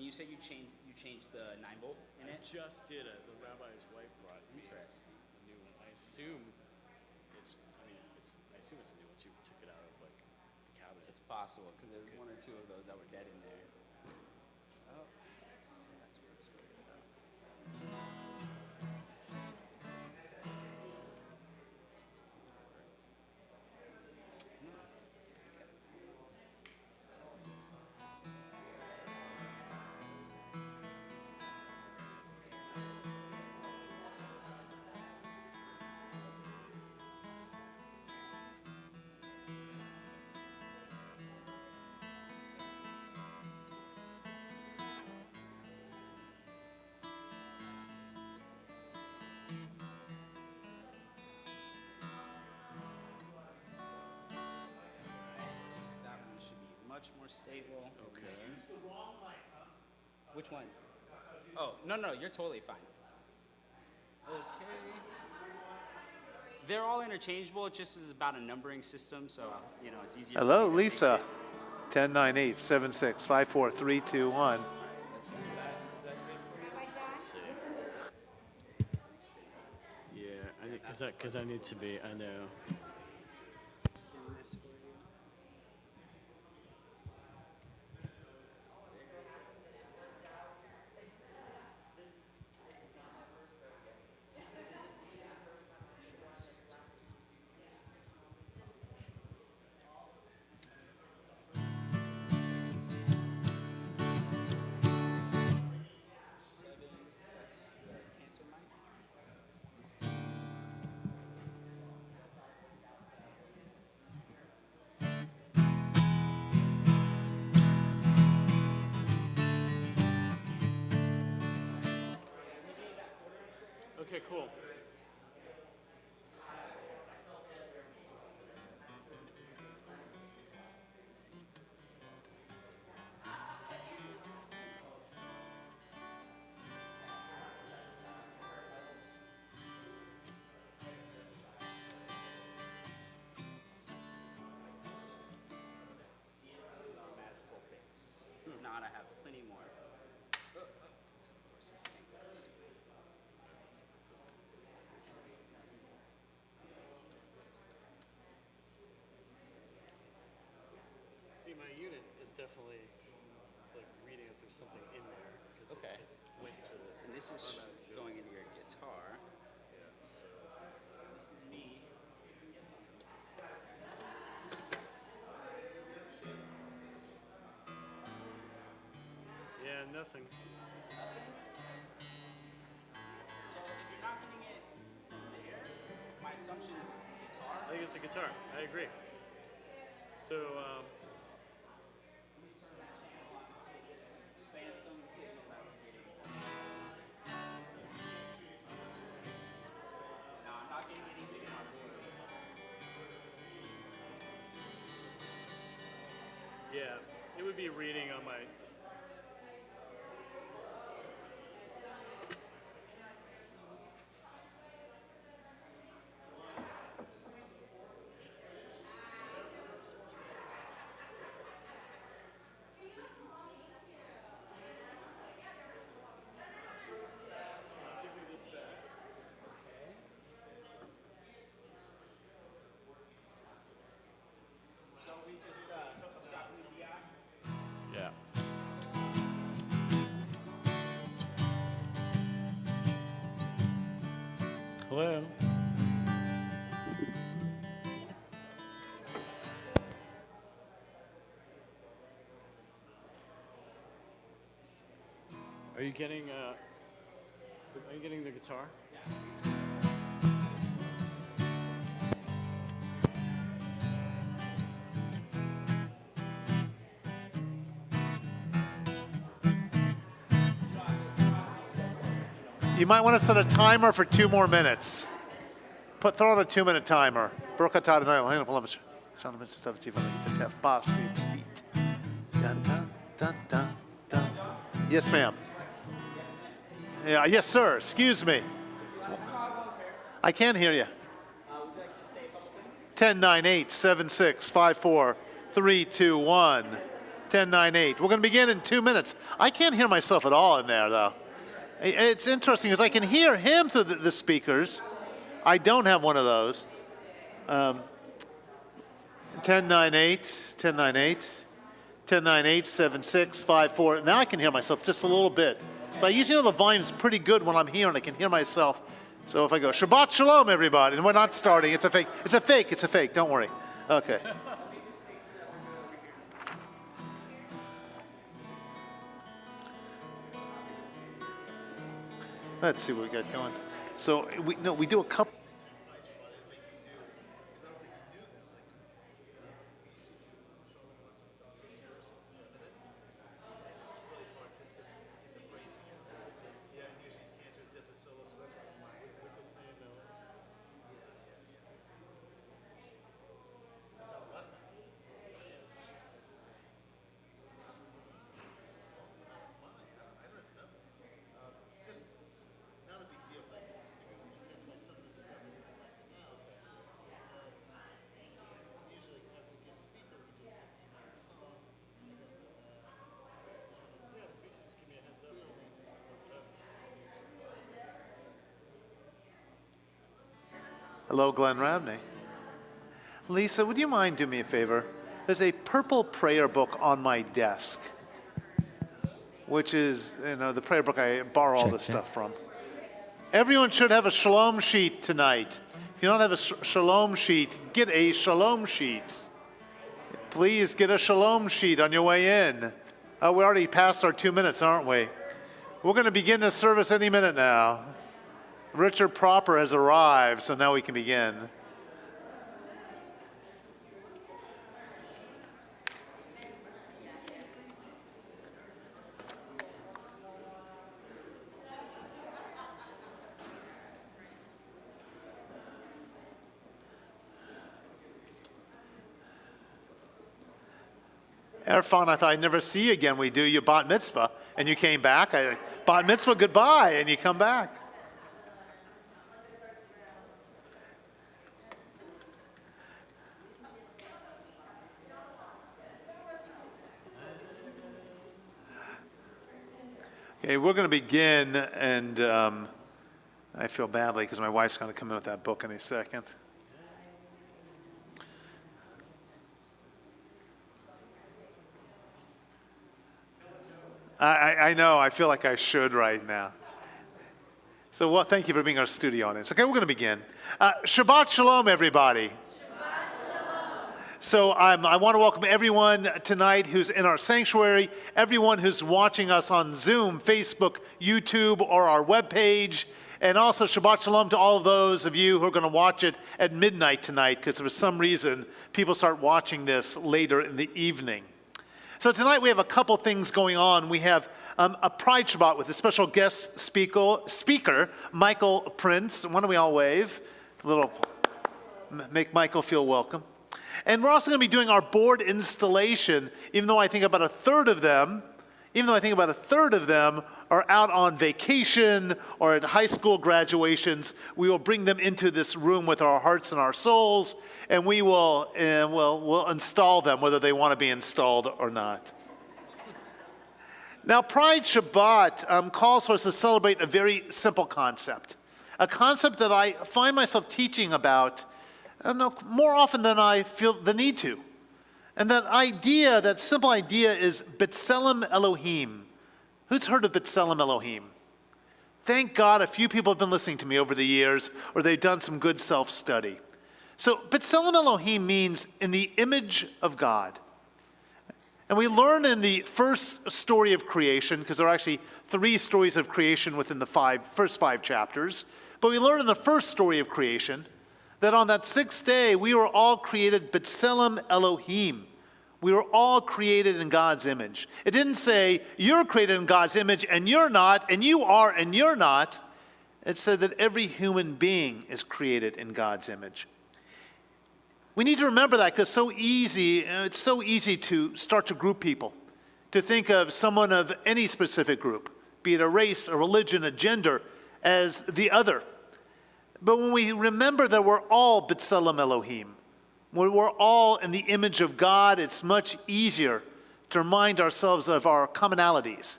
And you said you changed the 9-volt in it? Just did it. The rabbi's wife brought me Interesting. a new one. I assume it's. I mean, I assume it's a new one. She took it out of like the cabinet. It's possible because there's one or two of those that were dead in there. Oh, so that's what I was worried about. That one should be much more stable. Okay. Which one? Oh, no, you're totally fine. Okay. They're all interchangeable. It just is about a numbering system, so, it's easier. Hello, for me to fix Lisa. it. 1098-76-54321. Let's see, is that good for you? Let's see. Yeah, because I need to be. I know. Extend this for you. That's the cancer mic. Okay, cool. This is our magical fix. If not, I have plenty more. Of course, this thing. See, my unit is definitely like reading if there's something in there because Okay. it went to. And this is going into your guitar. Yeah, so This is me. yeah, nothing. So if you're not getting it from there, my assumption is it's the guitar. I think it's the guitar. I agree. So Phantom signal that we're getting. No, I'm not getting anything in my board. yeah, it would be reading on my. So we just scrapping the DI. Yeah. Hello. Are you getting the guitar? You might want to set a timer for 2 more minutes. Throw on a 2-minute timer. Yes, ma'am. Yeah, yes, sir. Excuse me. I can't hear you. 1098-76-54321. 10, 9, 8. We're going to begin in 2 minutes. I can't hear myself at all in there, though. It's interesting because I can hear him through the speakers. I don't have one of those. 10, 9, 8, 10, 9, 8, 10, 9, 8, 7, 6, 5, 4. Now I can hear myself just a little bit. So I usually know the volume's pretty good when I'm here and I can hear myself. So if I go, Shabbat Shalom, everybody, and we're not starting, it's a fake. It's a fake. It's a fake. Don't worry. Okay. Let's see what we got going. So we do a couple. Hello, Glenn Rabney. Lisa, would you mind doing me a favor? There's a purple prayer book on my desk, which is, the prayer book I borrow all this stuff from. Everyone should have a shalom sheet tonight. If you don't have a shalom sheet, get a shalom sheet. Please get a shalom sheet on your way in. Oh, we already passed our 2 minutes, aren't we? We're going to begin this service any minute now. Richard Proper has arrived, so now we can begin. Erfan, I thought I'd never see you again. We do your bat mitzvah, and you came back. Bat mitzvah, goodbye, and you come back. Okay, we're going to begin, and I feel badly because my wife's going to come in with that book in a second. I know, I feel like I should right now. So thank you for being our studio audience. Okay, we're going to begin. Shabbat Shalom, everybody. So I want to welcome everyone tonight who's in our sanctuary, everyone who's watching us on Zoom, Facebook, YouTube, or our webpage, and also Shabbat Shalom to all of those of you who are going to watch it at midnight tonight, because for some reason people start watching this later in the evening. So tonight we have a couple things going on. We have a Pride Shabbat with a special guest speaker, Michael Prince. Why don't we all wave? Make Michael feel welcome. And we're also going to be doing our board installation, even though I think about a third of them are out on vacation or at high school graduations. We will bring them into this room with our hearts and our souls, and we'll install them whether they want to be installed or not. Now, Pride Shabbat calls for us to celebrate a very simple concept, a concept that I find myself teaching about more often than I feel the need to. And that simple idea is B'Tselem Elohim. Who's heard of B'Tselem Elohim? Thank God a few people have been listening to me over the years, or they've done some good self-study. So B'Tselem Elohim means in the image of God. And we learn in the first story of creation, because there are actually 3 stories of creation within the first 5 chapters, but we learn in the first story of creation that on that 6th day, we were all created B'Tselem Elohim. We were all created in God's image. It didn't say, you're created in God's image, and you're not, and you are, and you're not. It said that every human being is created in God's image. We need to remember that because it's so easy to start to group people, to think of someone of any specific group, be it a race, a religion, a gender, as the other. But when we remember that we're all B'Tselem Elohim, when we're all in the image of God, it's much easier to remind ourselves of our commonalities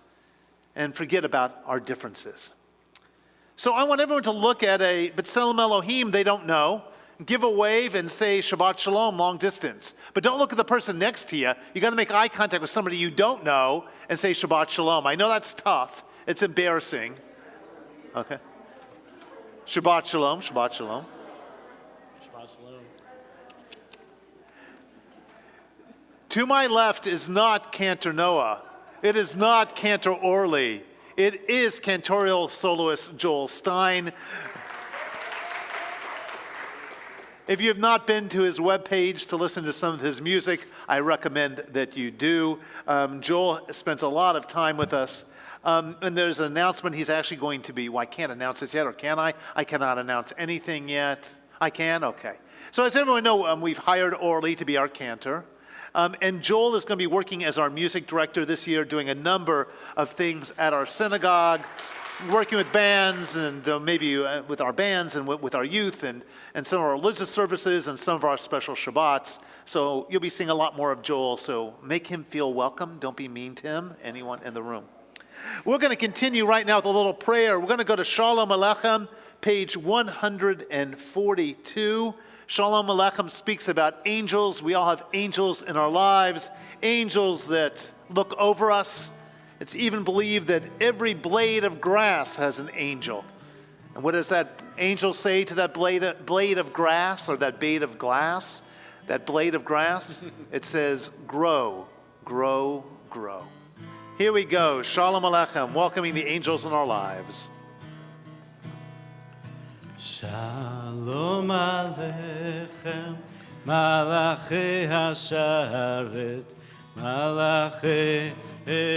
and forget about our differences. So I want everyone to look at a B'Tselem Elohim they don't know, give a wave and say Shabbat Shalom long distance. But don't look at the person next to you. You got to make eye contact with somebody you don't know and say Shabbat Shalom. I know that's tough. It's embarrassing. Okay. Shabbat Shalom, Shabbat Shalom. Shabbat shalom. To my left is not Cantor Noah. It is not Cantor Orley. It is cantorial soloist Joel Stein. If you have not been to his webpage to listen to some of his music, I recommend that you do. Joel spends a lot of time with us. And there's an announcement he's actually going to be, well, I can't announce this yet, or can I? I cannot announce anything yet. I can? Okay. So as everyone knows, we've hired Orly to be our cantor. And Joel is going to be working as our music director this year, doing a number of things at our synagogue, working with bands and maybe with our bands and with our youth and some of our religious services and some of our special Shabbats. So you'll be seeing a lot more of Joel, so make him feel welcome. Don't be mean to him, anyone in the room. We're going to continue right now with a little prayer. We're going to go to Shalom Aleichem, page 142. Shalom Aleichem speaks about angels. We all have angels in our lives, angels that look over us. It's even believed that every blade of grass has an angel. And what does that angel say to that blade of grass or that blade of glass? That blade of grass? It says, grow, grow, grow. Here we go. Shalom Aleichem, welcoming the angels in our lives. Shalom Aleichem, Malachei Hasharet, Malachei Elyon.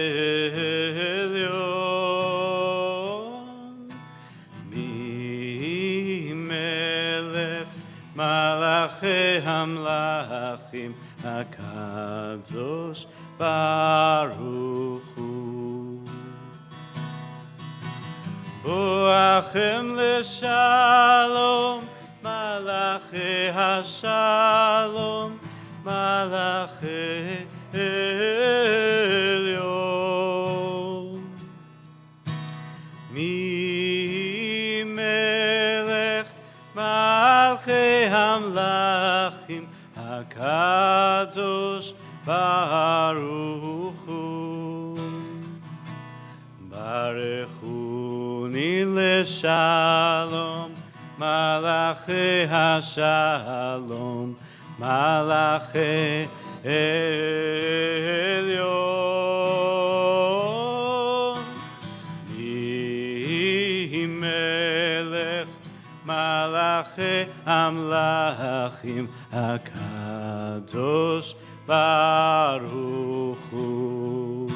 Mi Melech, Malachei Hamlachim, HaKadosh Baruch Hu. Boachem leshalom, Malachei Hashalom, Malachei Elyon. Mi Melech Malchei Hamlachim, HaKadosh Baruch Hu. Barechuni leshalom, Malachei Hashalom, Malachei Elyon. Mi Melech Malachei Amlachim, HaKadosh Baruch Hu.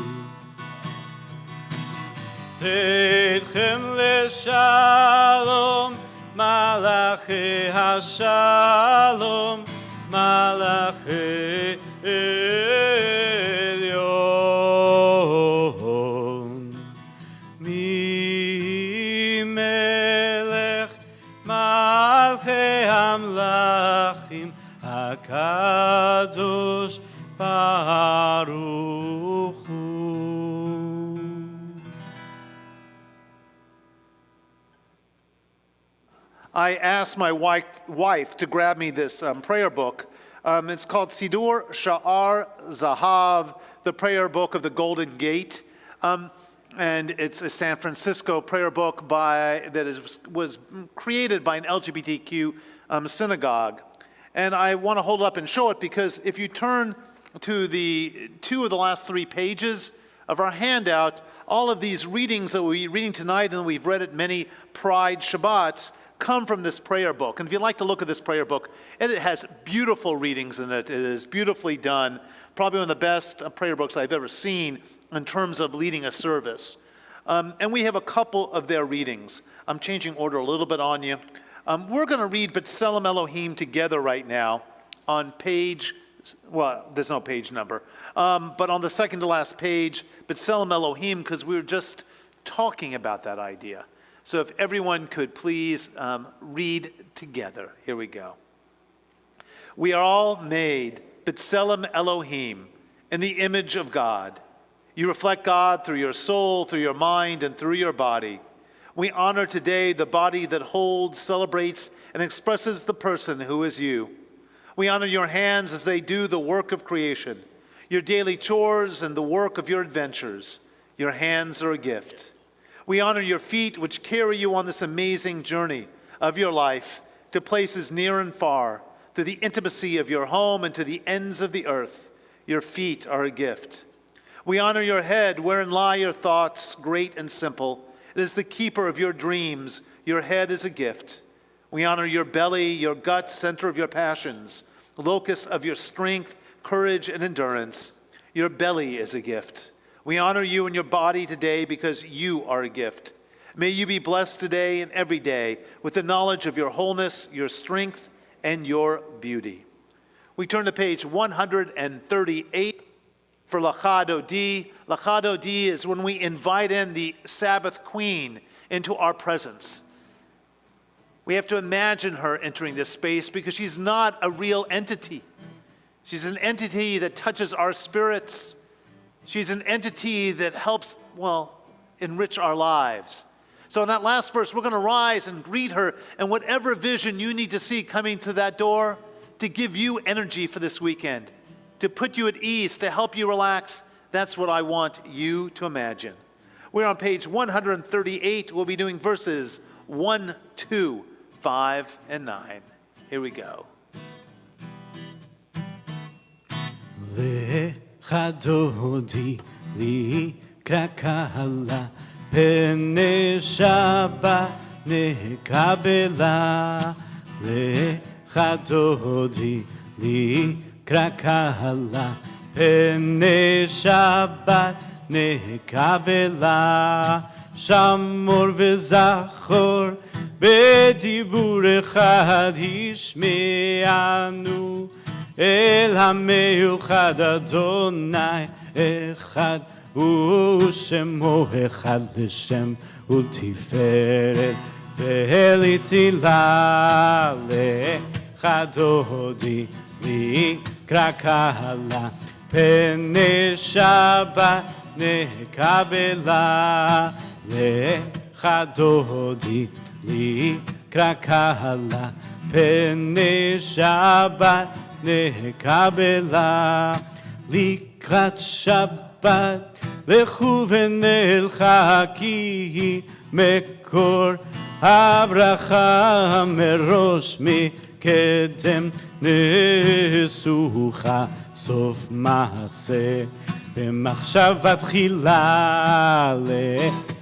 Tzedchem leshalom, Malachei Hashalom, Malachei Elyon. Mi Melech Malchei Hamlachim, HaKadosh Baruch Hu. I asked my wife to grab me this prayer book. It's called Sidur Sha'ar Zahav, the prayer book of the Golden Gate. And it's a San Francisco prayer book was created by an LGBTQ synagogue. And I want to hold it up and show it because if you turn to the 2 of the last 3 pages of our handout, all of these readings that we're reading tonight and we've read at many Pride Shabbats come from this prayer book. And if you'd like to look at this prayer book, it has beautiful readings in it. It is beautifully done. Probably one of the best prayer books I've ever seen in terms of leading a service. And we have a couple of their readings. I'm changing order a little bit on you. We're going to read B'Tselem Elohim together right now on page, well, there's no page number, but on the second to last page, B'Tselem Elohim, because we were just talking about that idea. So if everyone could please read together. Here we go. We are all made B'Tselem Elohim, in the image of God. You reflect God through your soul, through your mind, and through your body. We honor today the body that holds, celebrates, and expresses the person who is you. We honor your hands as they do the work of creation, your daily chores and the work of your adventures. Your hands are a gift. We honor your feet, which carry you on this amazing journey of your life to places near and far, to the intimacy of your home and to the ends of the earth. Your feet are a gift. We honor your head, wherein lie your thoughts, great and simple. It is the keeper of your dreams. Your head is a gift. We honor your belly, your gut, center of your passions, locus of your strength, courage, and endurance. Your belly is a gift. We honor you in your body today because you are a gift. May you be blessed today and every day with the knowledge of your wholeness, your strength, and your beauty. We turn to page 138 for Lachado D. Lachado D is when we invite in the Sabbath Queen into our presence. We have to imagine her entering this space because she's not a real entity. She's an entity that touches our spirits. She's an entity that helps, enrich our lives. So in that last verse, we're going to rise and greet her, and whatever vision you need to see coming through that door to give you energy for this weekend, to put you at ease, to help you relax, that's what I want you to imagine. We're on page 138. We'll be doing verses 1, 2, 5, and 9. Here we go. Lechadodi li krakala pene Shabbat nekabela. Lechadodi li krakala pene Shabbat nekabela. Shamor v'zachor בדיבור אחד השמיענו אל המיוחד אדוני אחד ושמו אחד לשם ולתפארת ולתהילה לך דודי לקרא קהלה פני שבת נקבלה לך דודי לקרא קהלה פני שבת נקבלה לקראת שבת לכו ונלכה כי היא מקור הברכה מראש מקדם נסוכה סוף מעשה במחשבה תחילה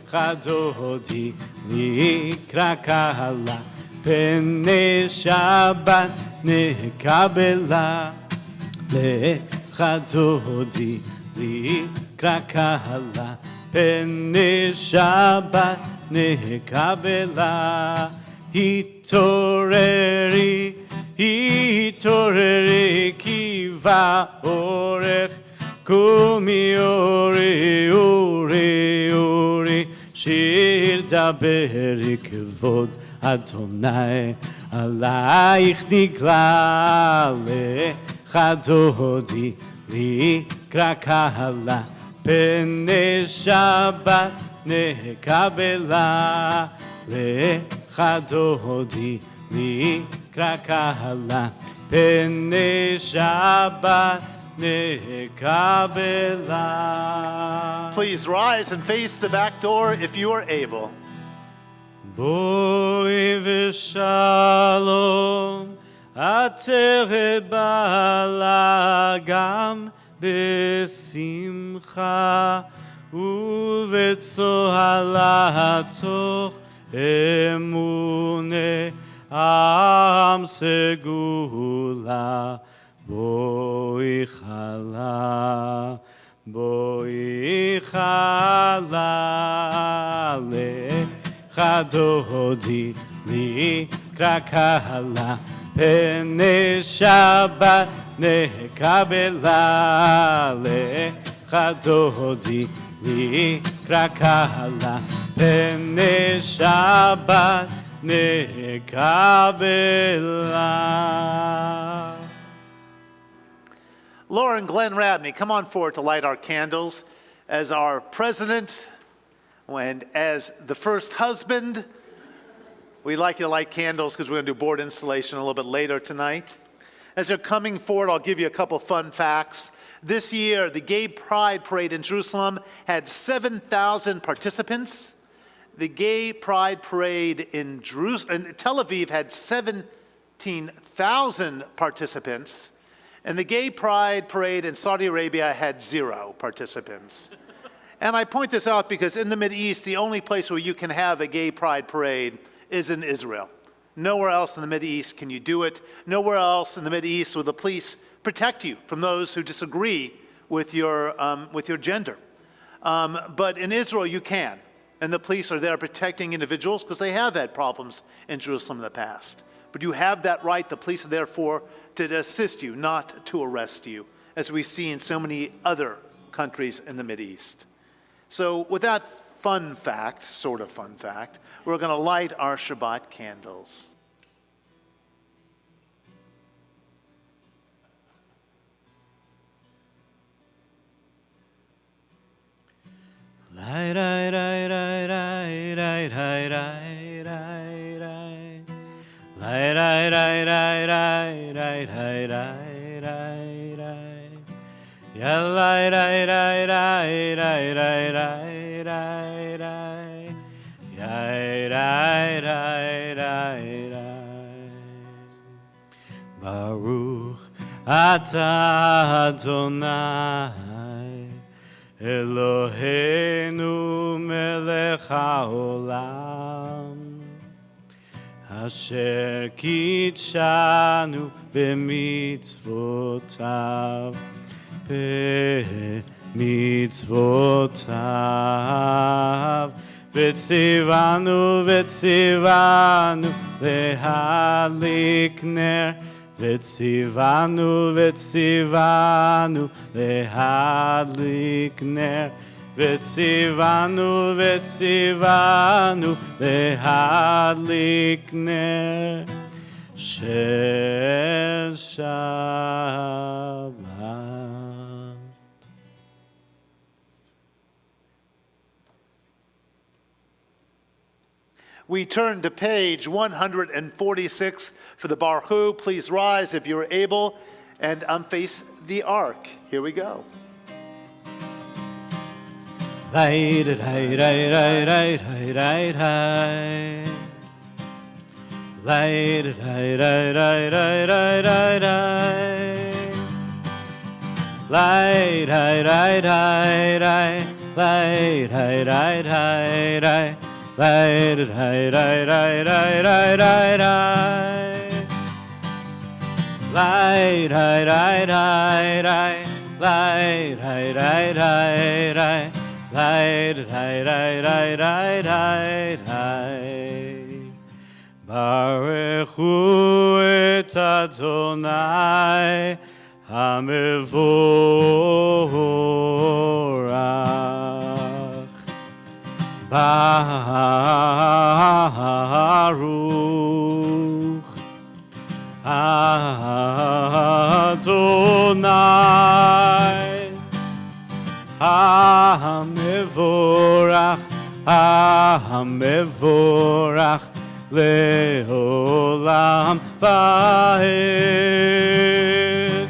לך דודי לקרא קהלה פני שבת נקבלה לך דודי לקרא קהלה פני שבת נקבלה התעוררי התעוררי כי בא אורך קומי אורי אורי אורי שיר דברי כבוד אדוני עלייך נגלה לך דודי לקרא קהלה פני שבת נקבלה לך דודי לקרא קהלה פני שבת נקבלה. Please rise and face the back door if you are able. בואי ושלום עטרת בעלה גם בשמחה ובצוהלה תוך אמונה עם סגולה בואי חלה בואי חלה לך דודי לקרא קהלה פני שבת נקבלה לך דודי לקרא קהלה פני שבת נקבלה. Laura and Glenn Rabney, come on forward to light our candles. As our president and as the first husband, we'd like you to light candles because we're going to do board installation a little bit later tonight. As you're coming forward, I'll give you a couple fun facts. This year, the Gay Pride Parade in Jerusalem had 7,000 participants. The Gay Pride Parade in Tel Aviv had 17,000 participants. And the Gay Pride Parade in Saudi Arabia had 0 participants. And I point this out because in the Mideast, the only place where you can have a Gay Pride Parade is in Israel. Nowhere else in the Mideast can you do it. Nowhere else in the Mideast will the police protect you from those who disagree with your gender. But in Israel, you can. And the police are there protecting individuals because they have had problems in Jerusalem in the past. But you have that right. The police are there to assist you, not to arrest you, as we see in so many other countries in the Mideast. So with that fun fact, sort of fun fact, we're going to light our Shabbat candles. Light, light, light, light, light, light, light, light, light, light. Light, light, light, light, light, light, light, light, light, light. Yeah, light, light, light, light, light, light, light, light, light. Yeah, light, light, light, light. Baruch atah Adonai Eloheinu melech haolam Asher kitshanu b'mitzvotav b'mitzvotav v'tzivanu lehadlik ner v'tzivanu lehadlik ner v'tzivanu lehadlik ner shel Shabbat. We turn to page 146 for the Baruch Hu. Please rise if you're able and face the ark. Here we go. Light, light, light, light, light, light, light, light. Light, light, light, light, light, light, light, light. Light, light, light, light, light, light, light, light, light, light. Light, light, light, light, light, light, light, light. Light, light, light, light, light, light, light, light, light, light. Light, light, light, light, light, light, light. Baruch hu et Adonai hamevorach. Baruch Adonai Hamevorach, Hamevorach, Leolam Vaed.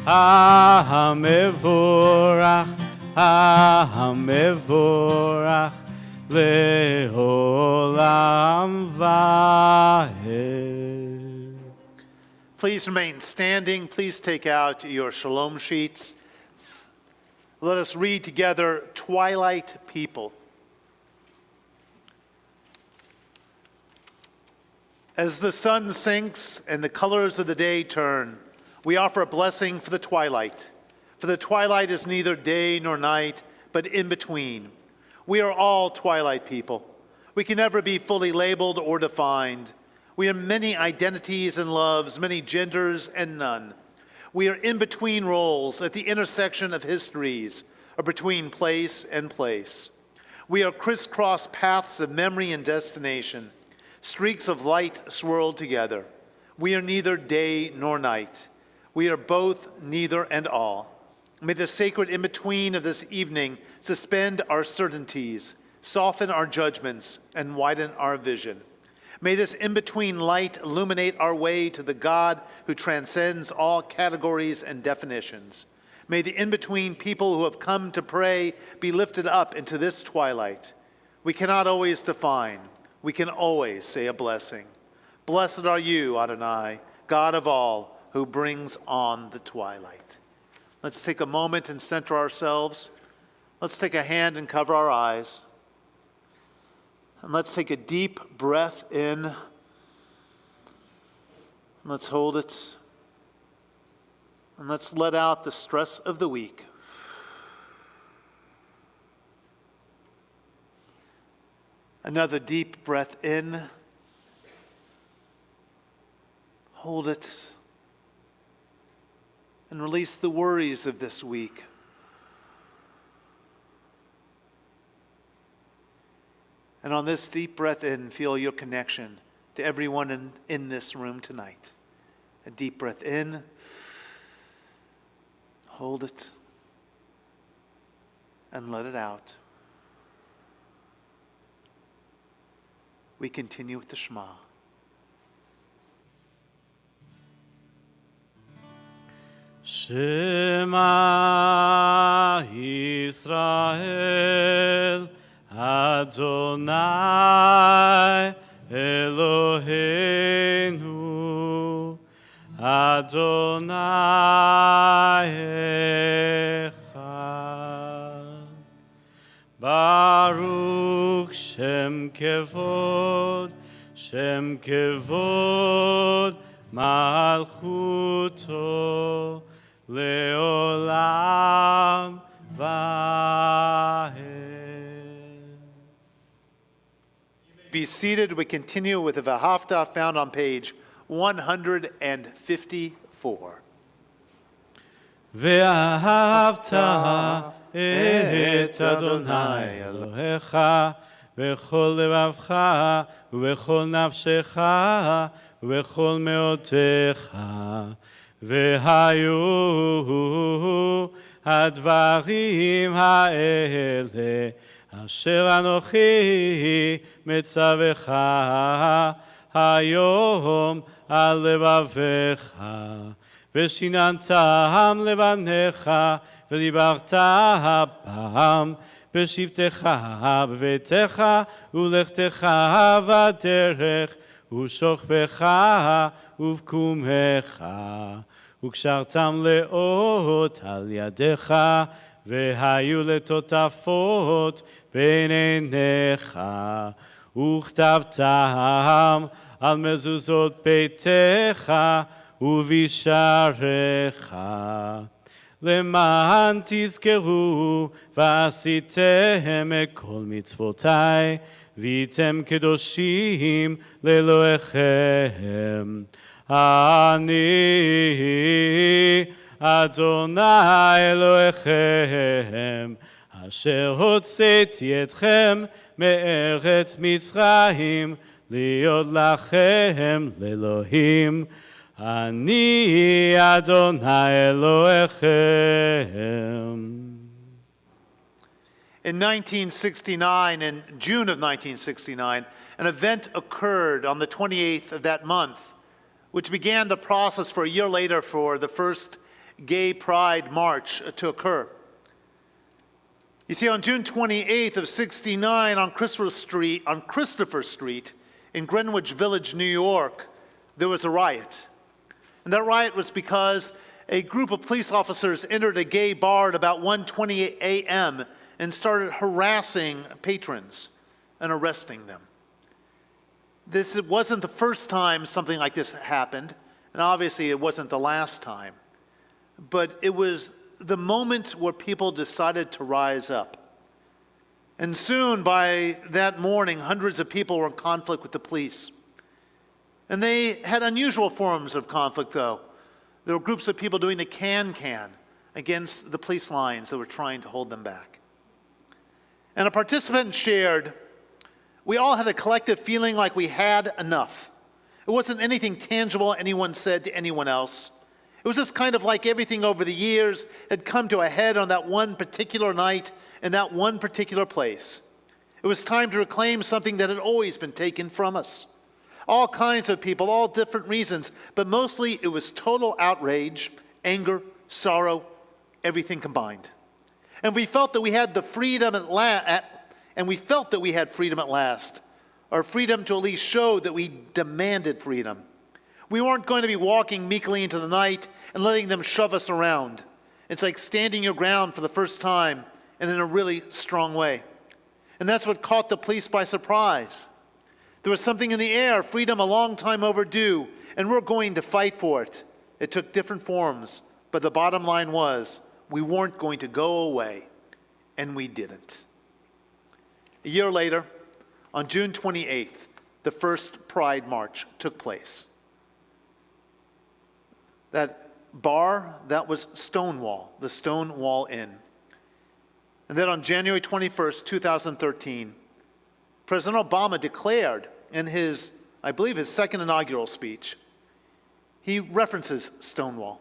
Hamevorach, Hamevorach, Leolam Vaed. Please remain standing. Please take out your shalom sheets. Let us read together, Twilight People. As the sun sinks and the colors of the day turn, we offer a blessing for the twilight. For the twilight is neither day nor night, but in between. We are all twilight people. We can never be fully labeled or defined. We are many identities and loves, many genders and none. We are in between roles at the intersection of histories, or between place and place. We are crisscross paths of memory and destination, streaks of light swirled together. We are neither day nor night. We are both neither and all. May the sacred in-between of this evening suspend our certainties, soften our judgments, and widen our vision. May this in-between light illuminate our way to the God who transcends all categories and definitions. May the in-between people who have come to pray be lifted up into this twilight. We cannot always define. We can always say a blessing. Blessed are you, Adonai, God of all, who brings on the twilight. Let's take a moment and center ourselves. Let's take a hand and cover our eyes. And let's take a deep breath in. Let's hold it. And let's let out the stress of the week. Another deep breath in. Hold it. And release the worries of this week. And on this deep breath in, feel your connection to everyone in this room tonight. A deep breath in. Hold it. And let it out. We continue with the Shema. Shema Yisrael, Adonai Eloheinu, Adonai Echad. Baruch Shem Kevod, Shem Kevod, Malchuto, Leolam Vahed. Be seated. We continue with the V'ahavta found on page 154. ואהבת את אדוני אלוהיך בכל לבבך ובכל נפשך ובכל מאודך. והיו הדברים האלה אשר אנוכי מצווך היום על לבביך. ושיננתם לבניך ודיברת בם בשבתך בביתך ולכתך בדרך ושוכבך ובקומך וקשרתם לאות על ידיך והיו לטוטפות בין עיניך וכתבתם על מזוזות ביתך ובשעריך למען תזכרו ועשיתם את כל מצוותי והייתם קדושים לאלוהיכם. אני אדוני אלוהיכם אשר הוצאתי אתכם מארץ מצרים להיות לכם לאלוהים. אני אדוני אלוהיכם. In 1969, in June of 1969, an event occurred on the 28th of that month, which began the process for a year later for the first Gay Pride March to occur. You see, on June 28th of 69, on Christopher Street in Greenwich Village, New York, there was a riot. And that riot was because a group of police officers entered a gay bar at about 1:20 a.m. and started harassing patrons and arresting them. This wasn't the first time something like this happened, and obviously it wasn't the last time. But it was the moment where people decided to rise up. And soon, by that morning, hundreds of people were in conflict with the police. And they had unusual forms of conflict, though. There were groups of people doing the can-can against the police lines that were trying to hold them back. And a participant shared, we all had a collective feeling like we had enough. It wasn't anything tangible anyone said to anyone else. It was just kind of like everything over the years had come to a head on that one particular night in that one particular place. It was time to reclaim something that had always been taken from us. All kinds of people, all different reasons, but mostly it was total outrage, anger, sorrow, everything combined. And we felt that we had the freedom at last, or freedom to at least show that we demanded freedom. We weren't going to be walking meekly into the night and letting them shove us around. It's like standing your ground for the first time and in a really strong way. And that's what caught the police by surprise. There was something in the air, freedom a long time overdue, and we're going to fight for it. It took different forms, but the bottom line was we weren't going to go away, and we didn't. A year later, on June 28th, the first Pride March took place. That bar, that was Stonewall, the Stonewall Inn. And then on January 21st, 2013, President Obama declared in his, I believe his second inaugural speech, he references Stonewall.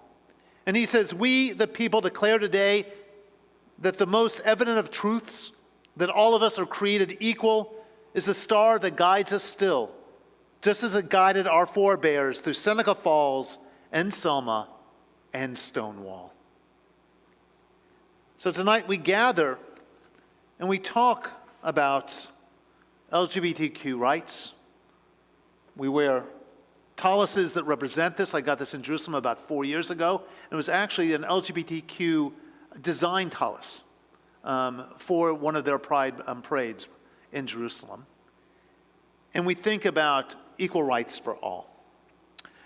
And he says, "We, the people, declare today that the most evident of truths, that all of us are created equal, is the star that guides us still, just as it guided our forebears through Seneca Falls and Selma and Stonewall." So tonight we gather and we talk about LGBTQ rights. We wear taluses that represent this. I got this in Jerusalem about 4 years ago. It was actually an LGBTQ design talus for one of their pride parades in Jerusalem. And we think about equal rights for all.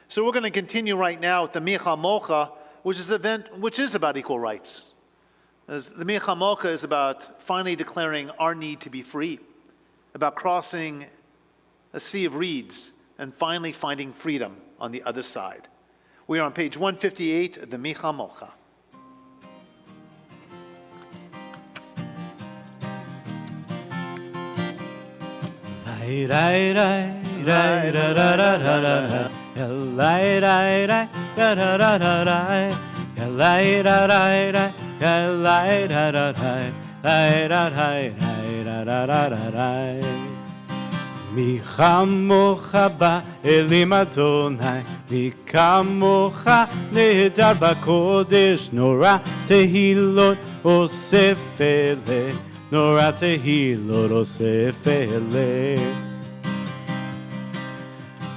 So we're going to continue right now with the Micha Mocha, which is about equal rights. As the Micha Mocha is about finally declaring our need to be free, about crossing a sea of reeds and finally finding freedom on the other side. We are on page 158 of the Micha Mocha. מי כמוך באלים אדוני, מי כמוך נהדר בקודש, נורא תהילות אוסף אלה, נורא תהילות אוסף אלה.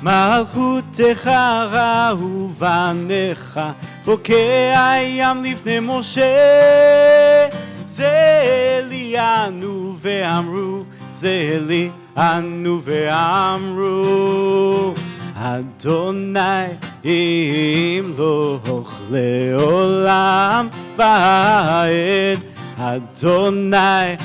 מלכותך ראו בניך, בוקע ים לפני משה, זה לי אנו ואמרו, זה לי אנו ואמרו, אדוני ימלוך לעולם ועד, אדוני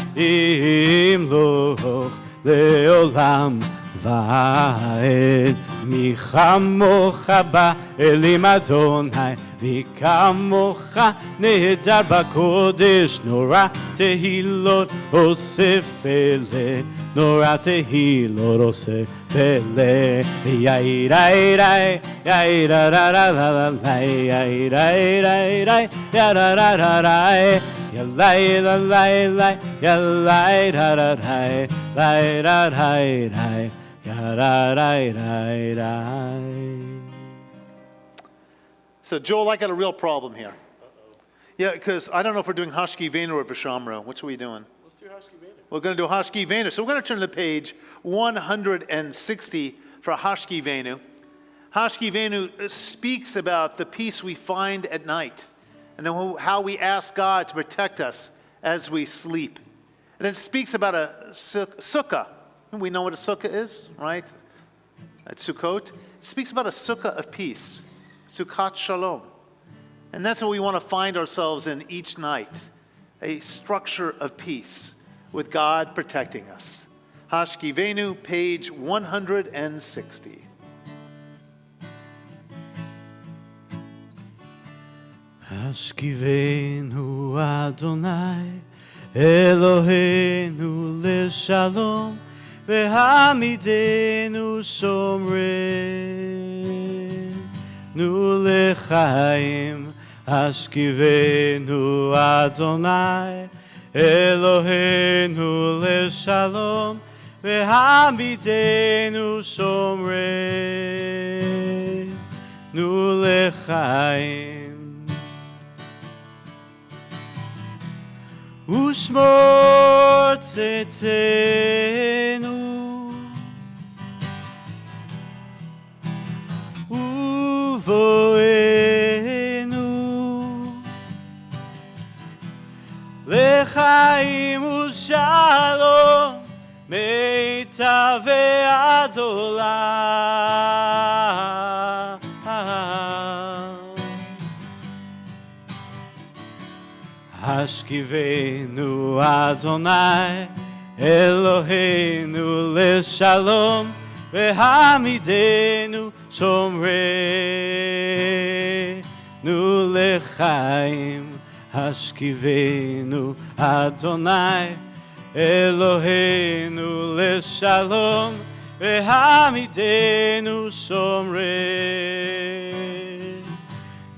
ימלוך לעולם ועד. מי כמוך באלים אדוני, מי כמוך נהדר בקודש, נורא תהילות אוסף אלה, נורא תהילות אוסף אלה. יאי ראי ראי, יאי רה רה רה רה רה, יאי ראי ראי ראי, יא רה רה רה רה, יאי לה לאי לאי, יאי רה רה רה, לאי רה רה רה, So Joel, I got a real problem here. Yeah, because I don't know if we're doing Hashki Venu or Vishamro. Which are we doing? Let's do Hashki Venu. We're going to do Hashki Venu. So we're going to turn to page 160 for Hashki Venu. Hashki Venu speaks about the peace we find at night and how we ask God to protect us as we sleep. And it speaks about a sukkah. We know what a sukkah is, right? At Sukkot. It speaks about a sukkah of peace, Sukkot Shalom. And that's what we want to find ourselves in each night, a structure of peace with God protecting us. Hashki Venu, page 160. Hashki Venu Adonai, Eloheinu leshalom, והעמידנו שומרים nu lechaim, ashkivenu Adonai, Eloheinu leshalom, vehamidenu shomrei, nu lechaim. Ushmor tzetenu, uvoenu, lechaim ushalom, meitave adolam. Ashkivenu Adonai, Eloheinu leshalom, vehamidenu shomrei, nu lechaim. Ashkivenu Adonai, Eloheinu leshalom, vehamidenu shomrei,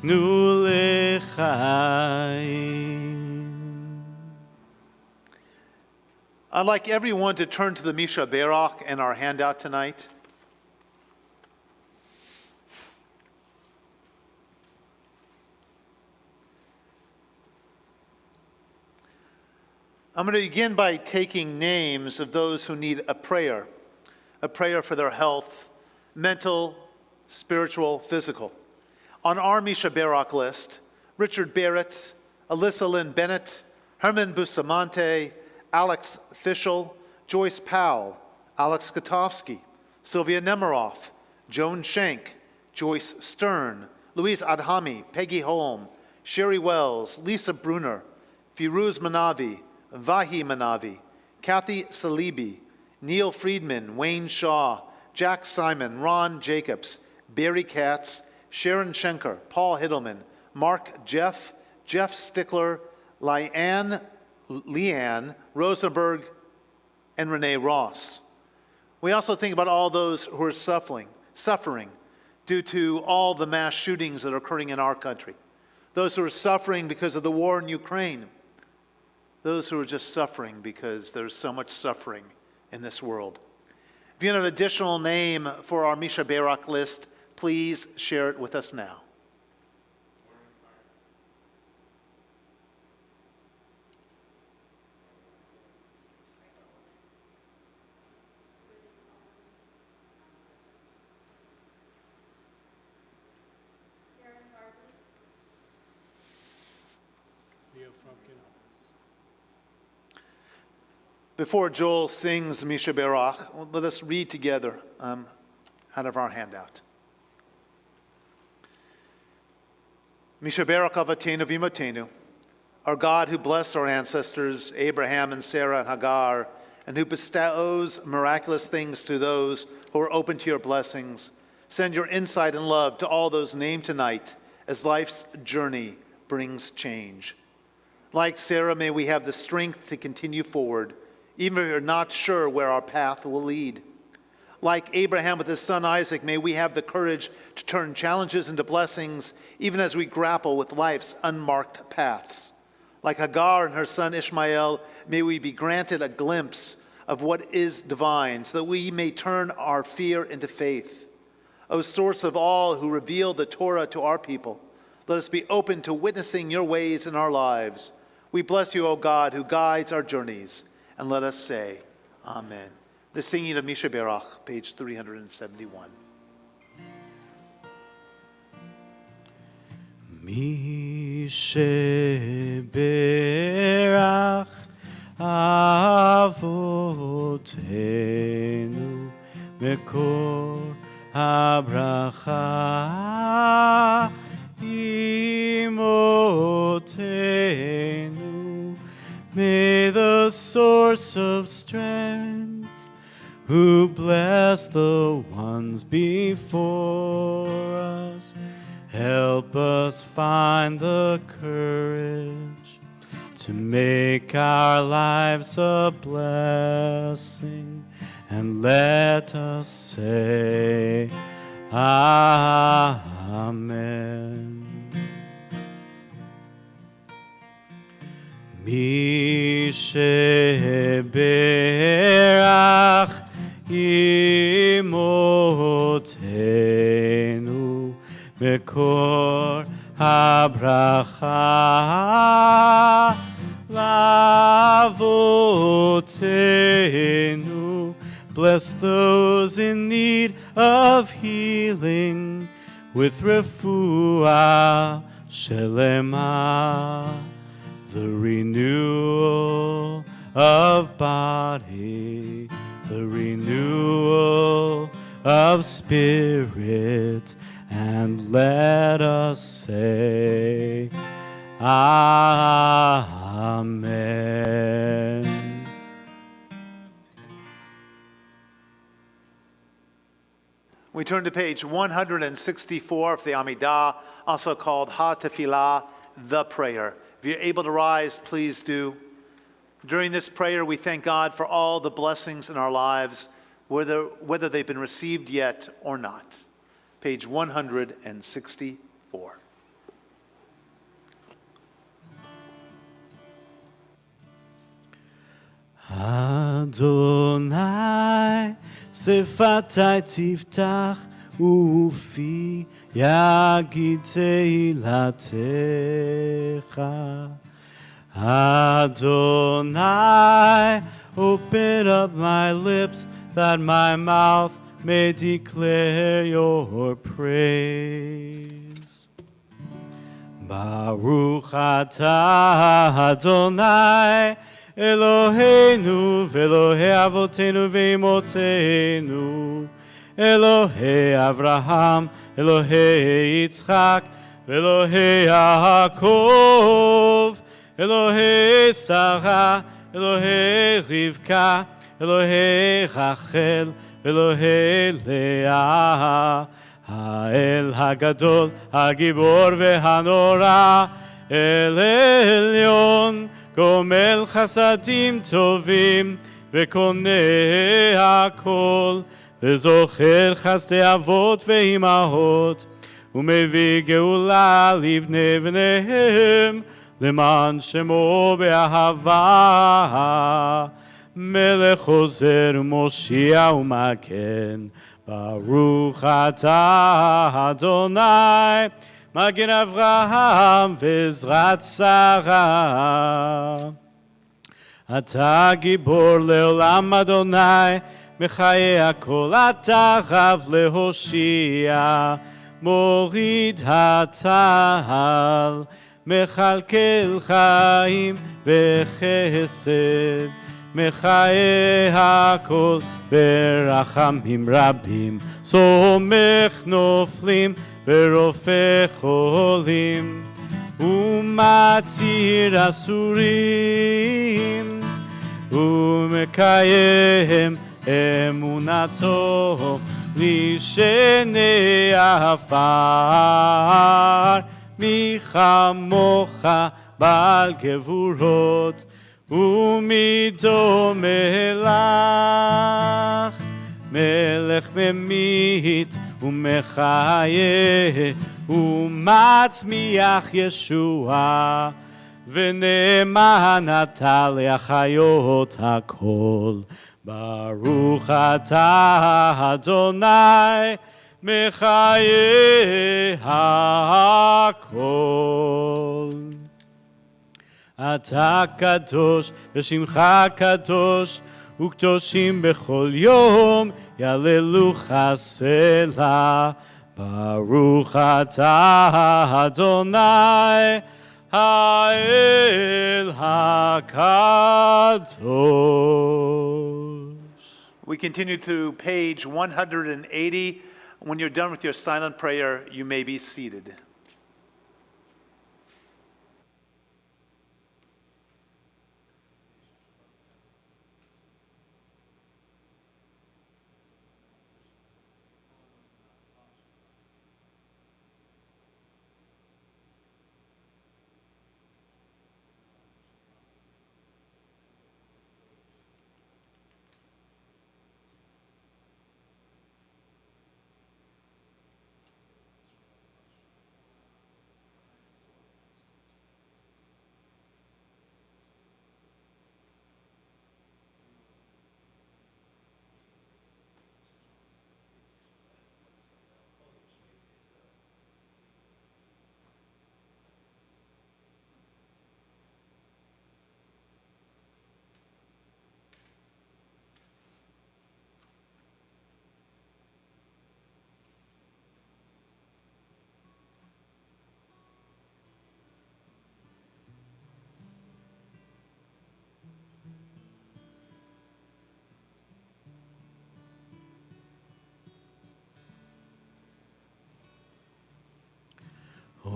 nu lechaim. I'd like everyone to turn to the Misha Berach and our handout tonight. I'm going to begin by taking names of those who need a prayer for their health, mental, spiritual, physical. On our Misha Berach list, Richard Barrett, Alyssa Lynn Bennett, Herman Bustamante, Alex Fischel, Joyce Powell, Alex Katofsky, Sylvia Nemiroff, Joan Schenk, Joyce Stern, Louise Adhami, Peggy Holm, Sherry Wells, Lisa Bruner, Firuz Manavi, Vahi Manavi, Kathy Salibi, Neil Friedman, Wayne Shaw, Jack Simon, Ron Jacobs, Barry Katz, Sharon Schenker, Paul Hiddleman, Mark Jeff, Jeff Stickler, Leanne Rosenberg, and Renee Ross. We also think about all those who are suffering due to all the mass shootings that are occurring in our country. Those who are suffering because of the war in Ukraine. Those who are just suffering because there's so much suffering in this world. If you have an additional name for our Misha Berach list, please share it with us now. Before Joel sings Misha Berach, let us read together out of our handout. Misha Berach Avatenu Vimotenu, our God who blessed our ancestors, Abraham and Sarah and Hagar, and who bestows miraculous things to those who are open to your blessings, send your insight and love to all those named tonight as life's journey brings change. Like Sarah, may we have the strength to continue forward, even if we're not sure where our path will lead. Like Abraham with his son Isaac, may we have the courage to turn challenges into blessings, even as we grapple with life's unmarked paths. Like Hagar and her son Ishmael, may we be granted a glimpse of what is divine, so that we may turn our fear into faith. O source of all who reveal the Torah to our people, let us be open to witnessing your ways in our lives. We bless you, O God, who guides our journeys. And let us say, Amen. The singing of Misha Berach, page 371. Misha Berach Avotenu Mekor HaBracha Imotenu. May the source of strength, who bless the ones before us, help us find the courage to make our lives a blessing, and let us say, Amen. ישבח אמותינו מקור הברכה לאבותינו. Bless those in need of healing with refuah shelema, the renewal of body, the renewal of spirit, and let us say, Amen. We turn to page 164 of the Amidah, also called Ha Tefillah, the prayer. If you're able to rise, please do. During this prayer, we thank God for all the blessings in our lives, whether they've been received yet or not. Page 164. Adonai, שפתי תפתח ופי יגיד תהילתך. Adonai, open up my lips that my mouth may declare your praise. Baruch atah Adonai, Eloheinu ve'Elohei avotenu ve'imotenu, Elohei Avraham, Elohei Yitzchak, ve'Elohei Yaakov, Elohei Sarah, Elohei Rivka, Elohei Rachel, Elohei Leah, האל הגדול, הגיבור והנורא, אל עליון, גומל חסדים טובים, וקונה הכל, וזוכר חסדי אבות ואימהות, ומביא גאולה לבני בניהם, למען שמו באהבה, מלך עוזר ומושיע ומגן, ברוך אתה אדוני, מגן אברהם ועזרת שרה. אתה גיבור לעולם אדוני, מחיי הכל אתה רב להושיע, מוריד הטל, מכלכל חיים וחסד, מחיי הכל ברחמים רבים, סומך נופלים ורופא חולים, ומתיר אסורים, ומקיים אמונתו לשני עפר. מי כמוך בעל גבורות, ומי דומה לך, מלך ממית ומחיה, ומצמיח ישועה, ונאמן אתה להחיות הכל. ברוך אתה אדוני, מחיי הכל. אתה קדוש ושמך קדוש, וקדושים בכל יום יעללוך סלה. ברוך אתה אדוני, האל הקדוש. We continue to page 180. When you're done with your silent prayer, you may be seated.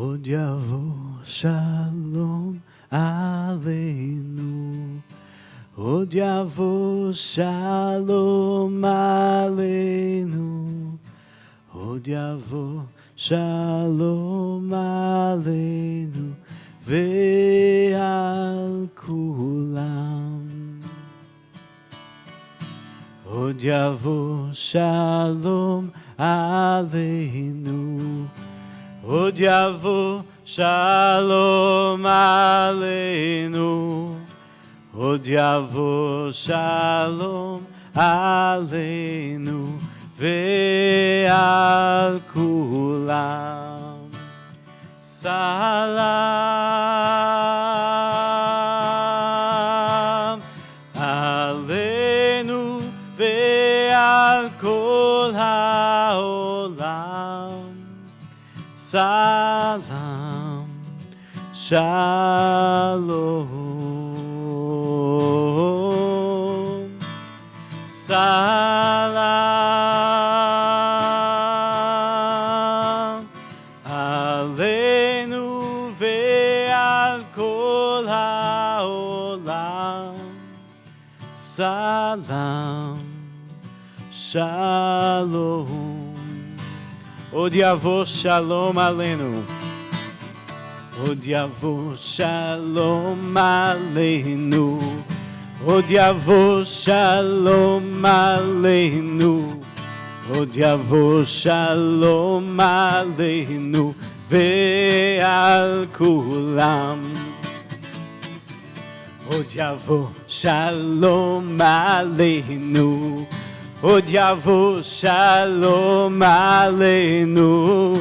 עוד יבוא שלום עלינו, עוד יבוא שלום עלינו, עוד יבוא שלום עלינו ועל כולם. עוד יבוא שלום עלינו, עוד יבוא שלום עלינו, עוד יבוא שלום עלינו ועל כולם. סלם עלינו ועל כל העולם. סלם שלום. סלם עלינו ועל כל העולם. סלם שלום. עוד יבוא שלום עלינו, עוד יבוא שלום עלינו, עוד יבוא שלום עלינו, עוד יבוא שלום עלינו ועל כולם. עוד יבוא שלום עלינו, עוד יבוא שלום עלינו,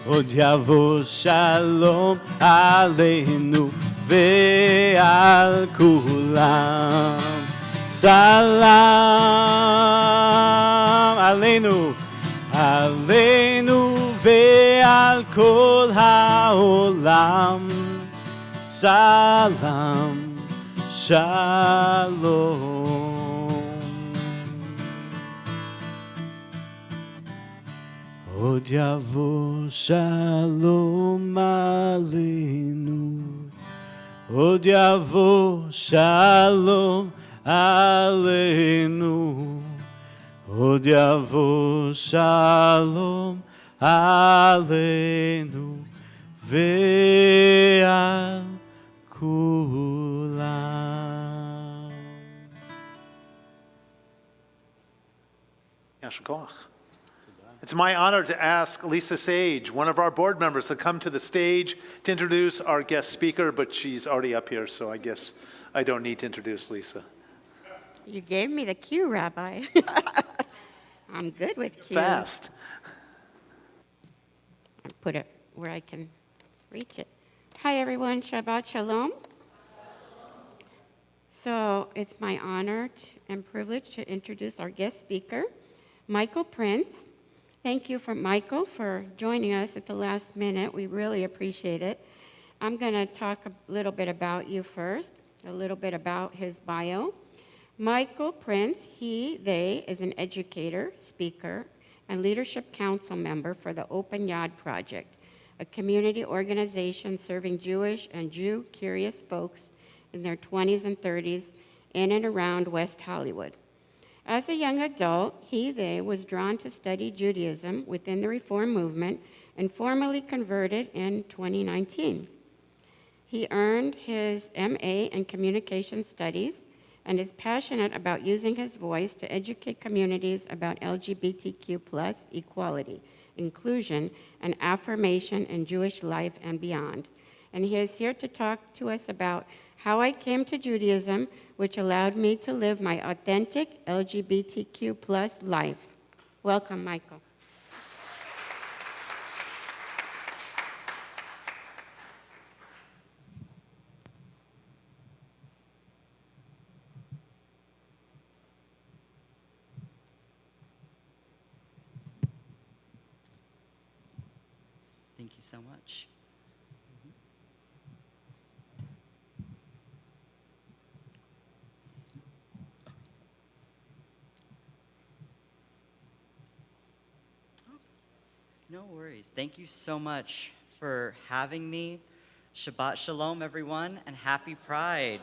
עוד יבוא שלום עלינו ועל כולם. סלם עלינו, עלינו ועל כל העולם. סלם שלום. עוד יבוא שלום עלינו, עוד יבוא שלום עלינו, עוד יבוא שלום עלינו ועל כולם. יישר כוח. It's my honor to ask Lisa Sage, one of our board members, to come to the stage to introduce our guest speaker, but she's already up here, so I guess I don't need to introduce Lisa. You gave me the cue, Rabbi. I'm good with cues. Fast. I put it where I can reach it. Hi, everyone. Shabbat Shalom. So it's my honor and privilege to introduce our guest speaker, Michael Prince. Thank you, Michael, for joining us at the last minute. We really appreciate it. I'm going to talk a little bit about you first, a little bit about his bio. Michael Prince, they is an educator, speaker, and leadership council member for the Open Yad Project, a community organization serving Jewish and Jew-curious folks in their 20s and 30s in and around West Hollywood. As a young adult, they was drawn to study Judaism within the Reform movement and formally converted in 2019. He earned his MA in Communication Studies and is passionate about using his voice to educate communities about LGBTQ+ equality, inclusion, and affirmation in Jewish life and beyond. And he is here to talk to us about how I came to Judaism, which allowed me to live my authentic LGBTQ+ life. Welcome, Michael. Thank you so much. No worries. Thank you so much for having me. Shabbat Shalom, everyone, and happy Pride.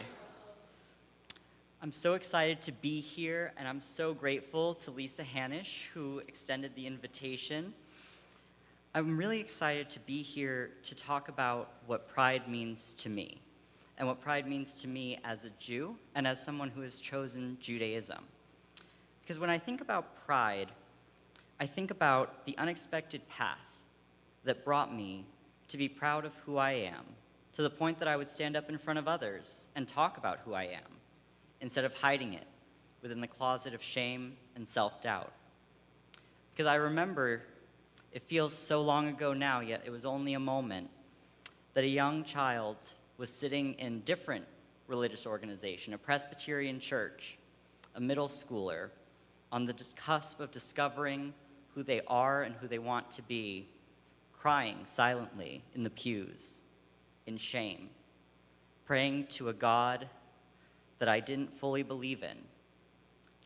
I'm so excited to be here, and I'm so grateful to Lisa Hanisch, who extended the invitation. I'm really excited to be here to talk about what pride means to me, and what pride means to me as a Jew and as someone who has chosen Judaism. Because when I think about pride, I think about the unexpected path that brought me to be proud of who I am, to the point that I would stand up in front of others and talk about who I am, instead of hiding it within the closet of shame and self-doubt. Because I remember, it feels so long ago now, yet it was only a moment, that a young child was sitting in a different religious organization, a Presbyterian church, a middle schooler, on the cusp of discovering who they are and who they want to be, crying silently in the pews, in shame, praying to a God that I didn't fully believe in,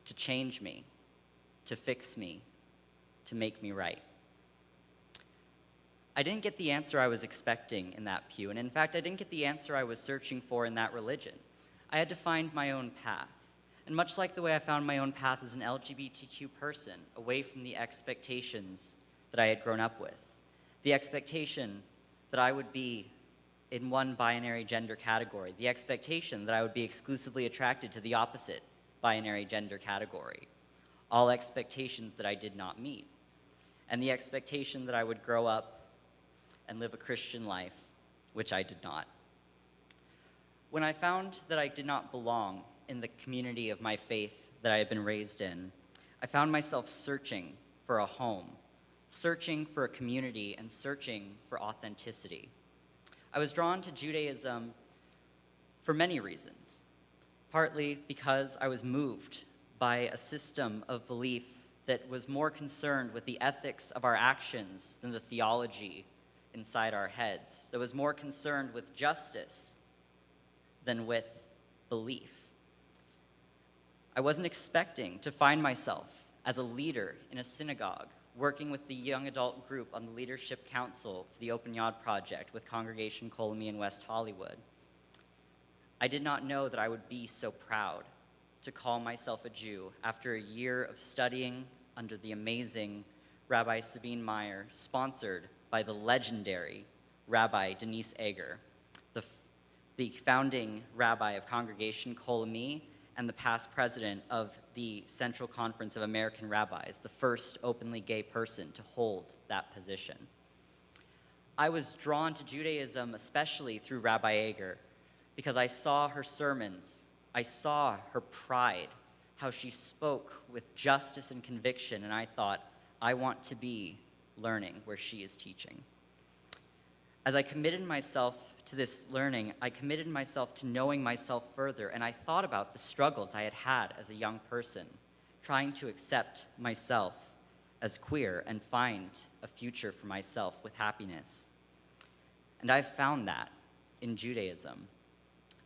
to change me, to fix me, to make me right. I didn't get the answer I was expecting in that pew, and in fact, I didn't get the answer I was searching for in that religion. I had to find my own path. And much like the way I found my own path as an LGBTQ person, away from the expectations that I had grown up with, the expectation that I would be in one binary gender category, the expectation that I would be exclusively attracted to the opposite binary gender category, all expectations that I did not meet, and the expectation that I would grow up and live a Christian life, which I did not. When I found that I did not belong in the community of my faith that I had been raised in, I found myself searching for a home, searching for a community, and searching for authenticity. I was drawn to Judaism for many reasons, partly because I was moved by a system of belief that was more concerned with the ethics of our actions than the theology inside our heads, that was more concerned with justice than with belief. I wasn't expecting to find myself as a leader in a synagogue, working with the young adult group on the Leadership Council for the Open Yad Project with Congregation Kolami in West Hollywood. I did not know that I would be so proud to call myself a Jew after a year of studying under the amazing Rabbi Sabine Meyer, sponsored by the legendary Rabbi Denise Eger, the founding rabbi of Congregation Kolami and the past president of the Central Conference of American Rabbis, the first openly gay person to hold that position. I was drawn to Judaism especially through Rabbi Eger because I saw her sermons, I saw her pride, how she spoke with justice and conviction, and I thought, I want to be learning where she is teaching. As I committed myself to this learning, I committed myself to knowing myself further, and I thought about the struggles I had had as a young person, trying to accept myself as queer and find a future for myself with happiness. And I've found that in Judaism.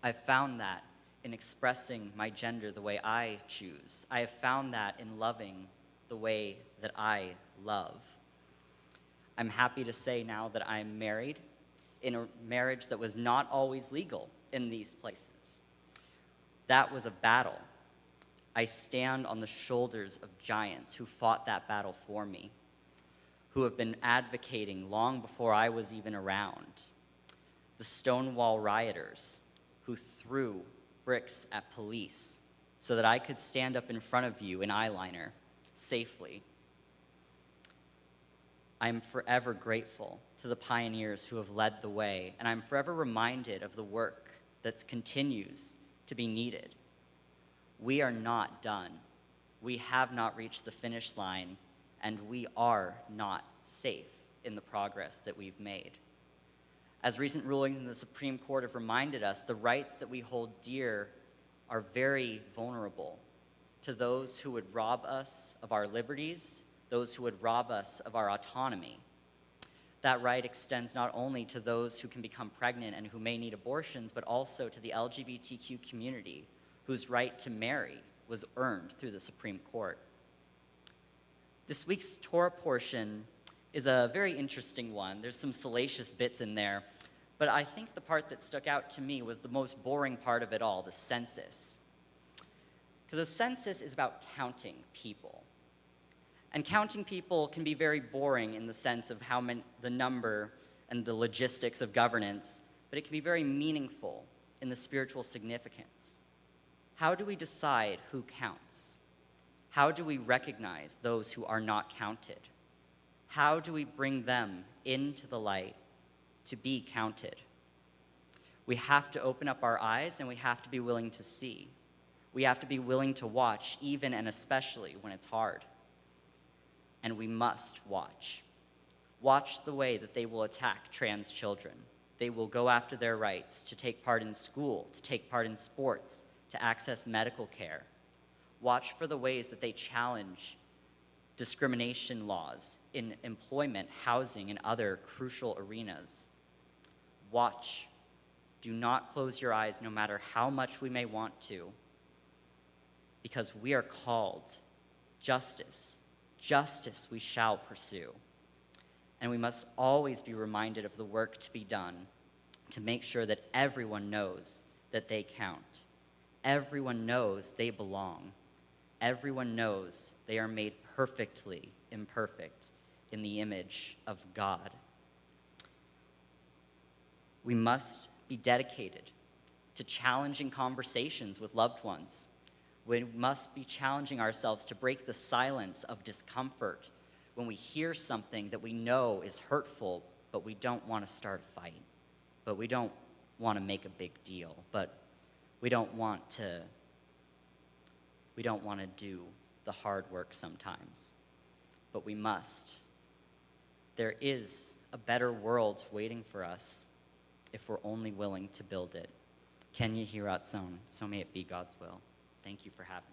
I've found that in expressing my gender the way I choose. I have found that in loving the way that I love. I'm happy to say now that I'm married in a marriage that was not always legal in these places. That was a battle. I stand on the shoulders of giants who fought that battle for me, who have been advocating long before I was even around. The Stonewall rioters who threw bricks at police so that I could stand up in front of you in eyeliner safely. I'm forever grateful to the pioneers who have led the way, and I'm forever reminded of the work that continues to be needed. We are not done. We have not reached the finish line, and we are not safe in the progress that we've made. As recent rulings in the Supreme Court have reminded us, the rights that we hold dear are very vulnerable to those who would rob us of our liberties, those who would rob us of our autonomy. That right extends not only to those who can become pregnant and who may need abortions, but also to the LGBTQ community, whose right to marry was earned through the Supreme Court. This week's Torah portion is a very interesting one. There's some salacious bits in there, but I think the part that stuck out to me was the most boring part of it all, the census. Because a census is about counting people. And counting people can be very boring in the sense of how many, the number and the logistics of governance, but it can be very meaningful in the spiritual significance. How do we decide who counts? How do we recognize those who are not counted? How do we bring them into the light to be counted? We have to open up our eyes and we have to be willing to see. We have to be willing to watch, even and especially when it's hard. And we must watch. Watch the way that they will attack trans children. They will go after their rights to take part in school, to take part in sports, to access medical care. Watch for the ways that they challenge discrimination laws in employment, housing, and other crucial arenas. Watch. Do not close your eyes no matter how much we may want to, because we are called justice. Justice we shall pursue. And we must always be reminded of the work to be done to make sure that everyone knows that they count. Everyone knows they belong. Everyone knows they are made perfectly imperfect in the image of God. We must be dedicated to challenging conversations with loved ones. We must be challenging ourselves to break the silence of discomfort when we hear something that we know is hurtful, but we don't want to start a fight, but we don't want to make a big deal, but we don't want to do the hard work sometimes, but we must. There is a better world waiting for us if we're only willing to build it. Can you hear out sound? So may it be God's will. Thank you for having me.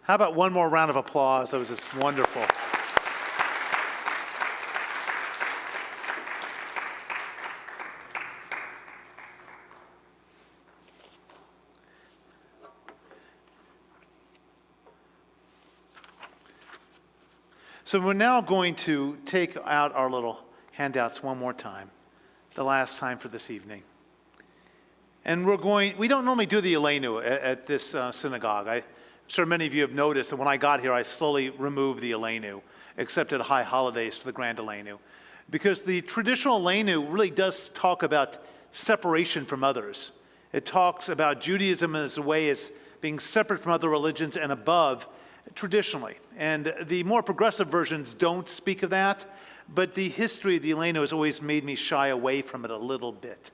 How about one more round of applause? That was just wonderful. So we're now going to take out our little handouts one more time, the last time for this evening. And we don't normally do the Elenu at this synagogue. I'm sure many of you have noticed that when I got here, I slowly removed the Elenu, except at high holidays for the Grand Elenu. Because the traditional Elenu really does talk about separation from others. It talks about Judaism as a way as being separate from other religions and above traditionally. And the more progressive versions don't speak of that, but the history of the Elenu has always made me shy away from it a little bit.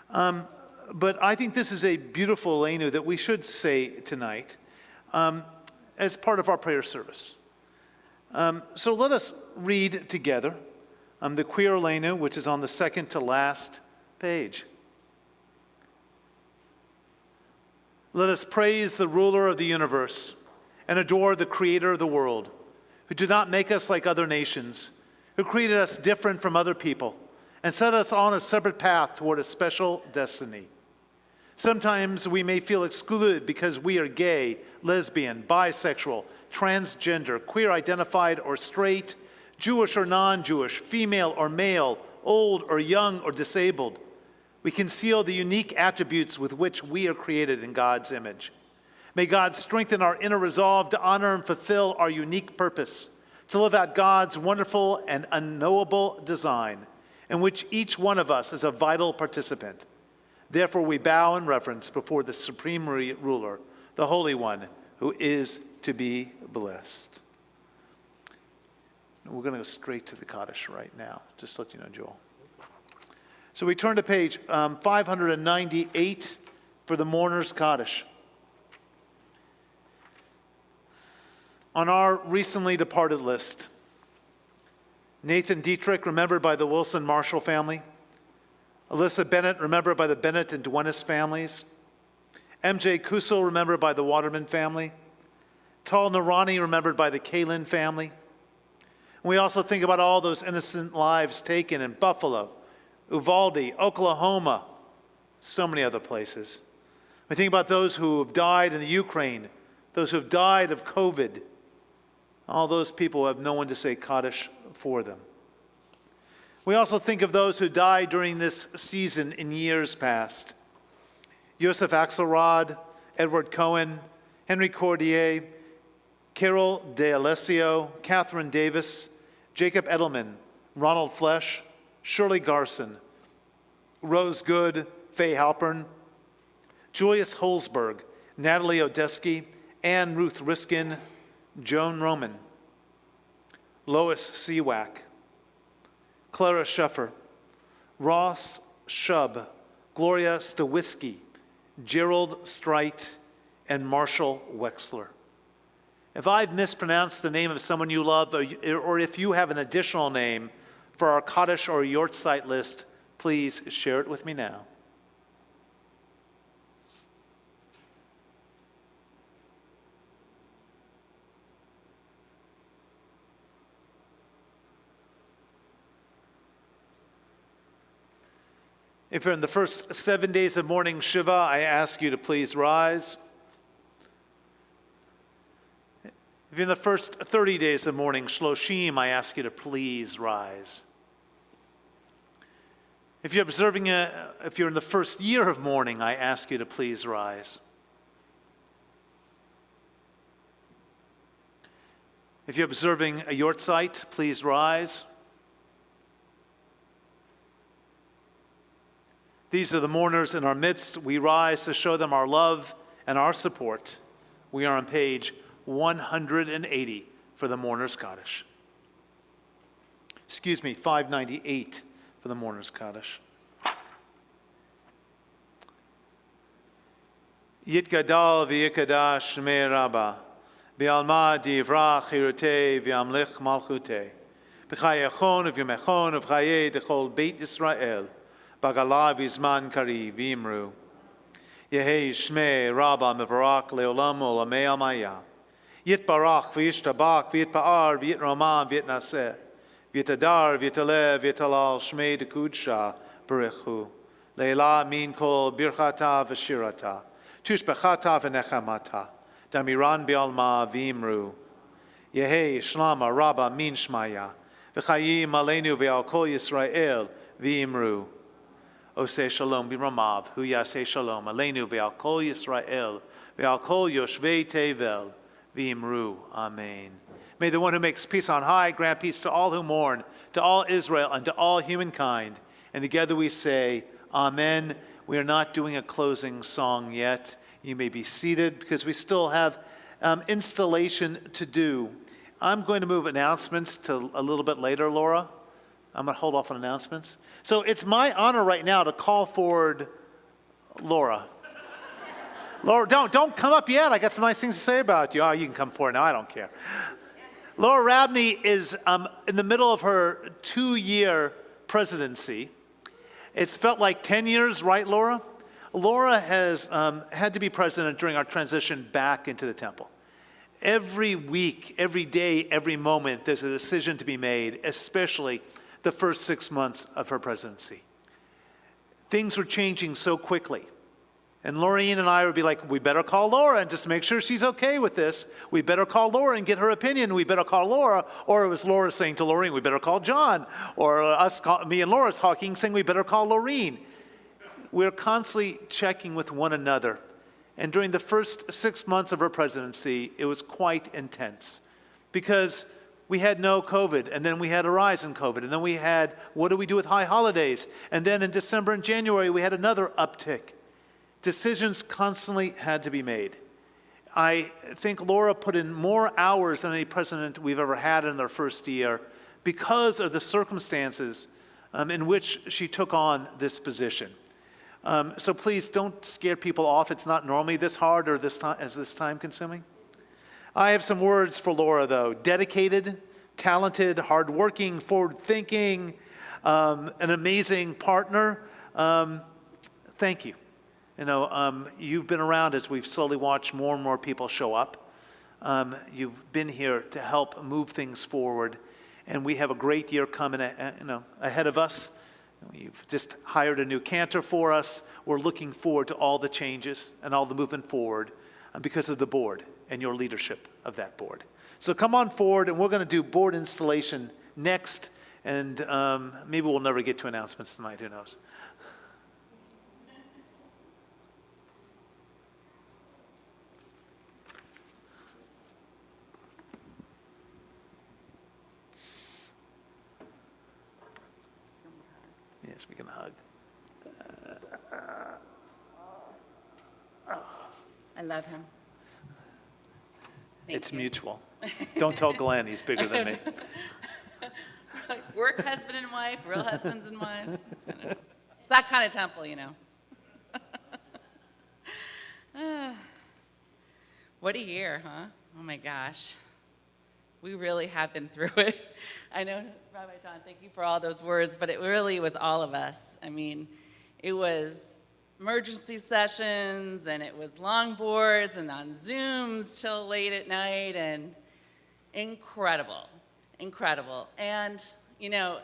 But I think this is a beautiful Elenu that we should say tonight as part of our prayer service. So let us read together the Queer Elenu, which is on the second to last page. Let us praise the ruler of the universe and adore the creator of the world, who did not make us like other nations, who created us different from other people, and set us on a separate path toward a special destiny. Sometimes we may feel excluded because we are gay, lesbian, bisexual, transgender, queer identified or straight, Jewish or non-Jewish, female or male, old or young or disabled. We conceal the unique attributes with which we are created in God's image. May God strengthen our inner resolve to honor and fulfill our unique purpose, to live out God's wonderful and unknowable design, in which each one of us is a vital participant. Therefore, we bow in reverence before the supreme ruler, the Holy One, who is to be blessed. We're going to go straight to the Kaddish right now, just to let you know, Joel. So we turn to page 598 for the mourner's Kaddish. On our recently departed list, Nathan Dietrich, remembered by the Wilson Marshall family. Alyssa Bennett, remembered by the Bennett and Duenas families. M.J. Kusel, remembered by the Waterman family. Tal Narani, remembered by the Kalin family. We also think about all those innocent lives taken in Buffalo, Uvalde, Oklahoma, so many other places. We think about those who have died in the Ukraine, those who have died of COVID. All those people have no one to say Kaddish for them. We also think of those who died during this season in years past. Yosef Axelrod, Edward Cohen, Henry Cordier, Carol de Alessio, Catherine Davis, Jacob Edelman, Ronald Flesh, Shirley Garson, Rose Good, Faye Halpern, Julius Holzberg, Natalie Odeski, Anne Ruth Riskin, Joan Roman, Lois Seawack, Clara Sheffer, Ross Shub, Gloria Stawisky, Gerald Streit, and Marshall Wexler. If I've mispronounced the name of someone you love, or if you have an additional name for our Kaddish or Yortzeit list, please share it with me now. If you're in the first 7 days of morning Shiva, I ask you to please rise. If you're in the first 30 days of morning Shloshim, I ask you to please rise. If you're in the first year of mourning, I ask you to please rise. If you're observing a Yortzeit, please rise. These are the mourners in our midst. We rise to show them our love and our support. We are on page 180 for the Mourner's Kaddish. 598 for the Mourner's Kaddish. Yitgadal v'yikadash shmei Rabbah, v'alma divrach chirutei v'amlich malchutei, v'chayachon v'yomechon v'chayei d'chol Beit Yisrael, Bagala v'zman kari v'imru. Yehei shmei Rabbah mevarak leolam olamei almaya. Yitbarach v'yishtabak v'yitpa'ar v'yitromam v'yitnaseh. V'yitadar v'yitaleh v'yitalal shmei d'kudsha b'richu. Leila min kol birchata v'shirata. Tushbechata v'nechamata. Damiran bi'alma v'imru. Yehei shlama Rabbah min shmaya. V'chayim aleinu v'al kol Yisrael v'imru. Oseh shalom b'ramav, hu yaseh shalom, aleinu ve'al kol Yisrael, ve'al kol yoshvei tevel, v'imru. Amen. May the one who makes peace on high grant peace to all who mourn, to all Israel, and to all humankind. And together we say, Amen. We are not doing a closing song yet. You may be seated because we still have installation to do. I'm going to move announcements to a little bit later, Laura. I'm going to hold off on announcements. So it's my honor right now to call forward Laura. Laura, don't come up yet. I got some nice things to say about you. Oh, you can come forward now. I don't care. Laura Rabney is in the middle of her 2-year presidency. It's felt like 10 years, right, Laura? Laura has had to be president during our transition back into the temple. Every week, every day, every moment, there's a decision to be made, especially the first 6 months of her presidency. Things were changing so quickly. And Laureen and I would be like, we better call Laura and just make sure she's okay with this. We better call Laura and get her opinion. We better call Laura. Or it was Laura saying to Laureen, we better call John. Or me and Laura talking, saying we better call Laureen. We're constantly checking with one another. And during the first 6 months of her presidency, it was quite intense. Because we had no COVID, and then we had a rise in COVID, and then we had, what do we do with high holidays? And then in December and January, we had another uptick. Decisions constantly had to be made. I think Laura put in more hours than any president we've ever had in their first year because of the circumstances in which she took on this position. So please don't scare people off. It's not normally this hard or this time consuming. I have some words for Laura, though. Dedicated, talented, hardworking, forward-thinking, an amazing partner. Thank you. You know, you've been around as we've slowly watched more and more people show up. You've been here to help move things forward. And we have a great year coming ahead of us. You've just hired a new cantor for us. We're looking forward to all the changes and all the movement forward because of the board and your leadership of that board. So come on forward, and we're going to do board installation next, and maybe we'll never get to announcements tonight, who knows. Yes, we can hug. I love him. Thank It's you. mutual. Don't tell Glenn, he's bigger than me. Work husband and wife, real husbands and wives. It's that kind of temple, you know. What a year, huh? Oh my gosh. We really have been through it. I know, Rabbi John, thank you for all those words, but it really was all of us. I mean, it was emergency sessions, and it was long boards, and on Zooms till late at night, and incredible, incredible. And, you know,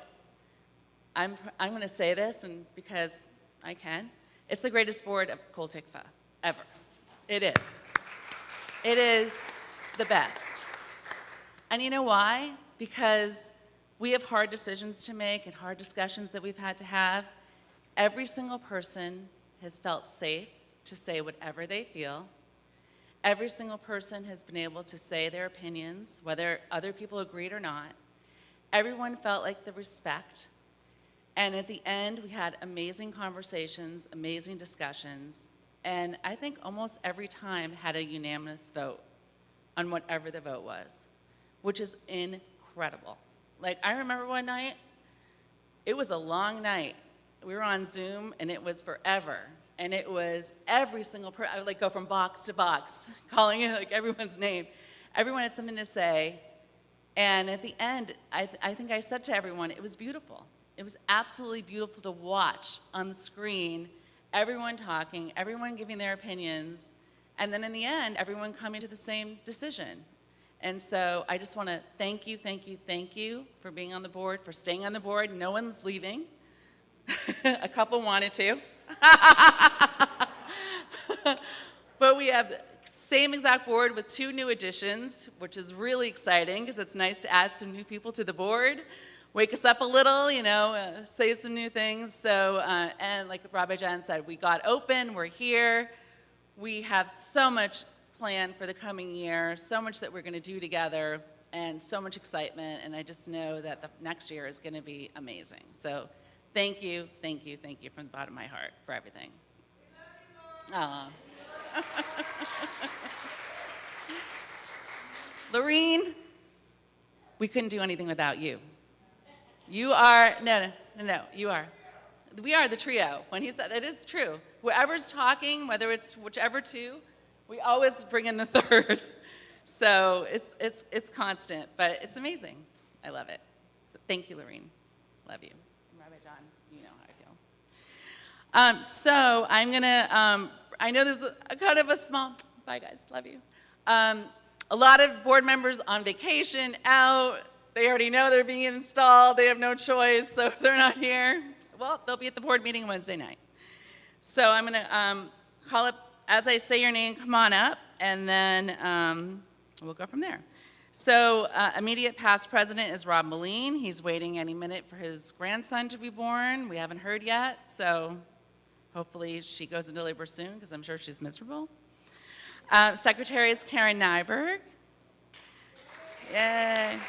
I'm going to say this, and because I can, it's the greatest board of Kol Tikva ever. It is. It is the best. And you know why? Because we have hard decisions to make and hard discussions that we've had to have. Every single person has felt safe to say whatever they feel. Every single person has been able to say their opinions, whether other people agreed or not. Everyone felt like the respect. And at the end, we had amazing conversations, amazing discussions, and I think almost every time had a unanimous vote on whatever the vote was, which is incredible. Like, I remember one night, it was a long night. We were on Zoom, and it was forever. And it was every single person, I would like go from box to box, calling it like everyone's name. Everyone had something to say. And at the end, I think I said to everyone, it was beautiful. It was absolutely beautiful to watch on the screen, everyone talking, everyone giving their opinions, and then in the end, everyone coming to the same decision. And so I just want to thank you, thank you, thank you for being on the board, for staying on the board. No one's leaving. A couple wanted to. But we have the same exact board with 2 new additions, which is really exciting because it's nice to add some new people to the board, wake us up a little, you know, say some new things. So, and like Rabbi Jan said, we got open, we're here. We have so much planned for the coming year, so much that we're going to do together, and so much excitement. And I just know that the next year is going to be amazing. So thank you, thank you, thank you from the bottom of my heart for everything. Aw. Lorene, we couldn't do anything without you. You are, no, you are. We are the trio. When he said, that is true. Whoever's talking, whether it's whichever 2, we always bring in the 3rd. So it's constant, but it's amazing. I love it. So thank you, Lorene. Love you. And Rabbi John, you know how I feel. So I'm gonna, I know there's a kind of a small, bye guys, love you. A lot of board members on vacation, out. They already know they're being installed. They have no choice, so if they're not here, well, they'll be at the board meeting Wednesday night. So I'm gonna call up, as I say your name, come on up, and then we'll go from there. So immediate past president is Rob Moline. He's waiting any minute for his grandson to be born. We haven't heard yet, so hopefully she goes into labor soon, because I'm sure she's miserable. Secretary is Karen Nyberg. Yay.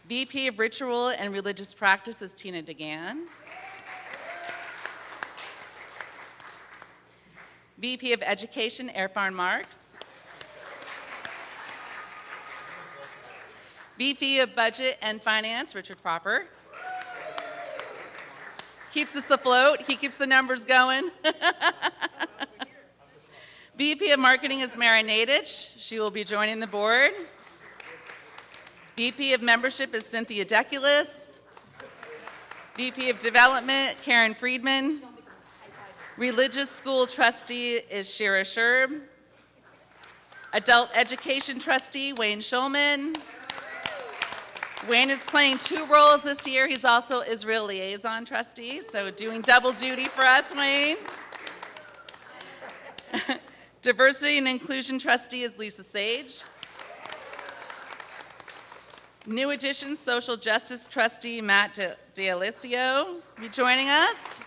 VP of Ritual and Religious Practice is Tina DeGan. VP of Education, Erfan Marks. VP of Budget and Finance, Richard Proper. Keeps us afloat. He keeps the numbers going. VP of Marketing is Mara Nadich. She will be joining the board. VP of Membership is Cynthia Deculis. VP of Development, Karen Friedman. Religious School Trustee is Shira Sherb. Adult Education Trustee, Wayne Schulman. Wayne is playing 2 roles this year. He's also Israel Liaison Trustee, so doing double duty for us, Wayne. Diversity and Inclusion Trustee is Lisa Sage. New Addition Social Justice Trustee Matt D'Alicio be joining us.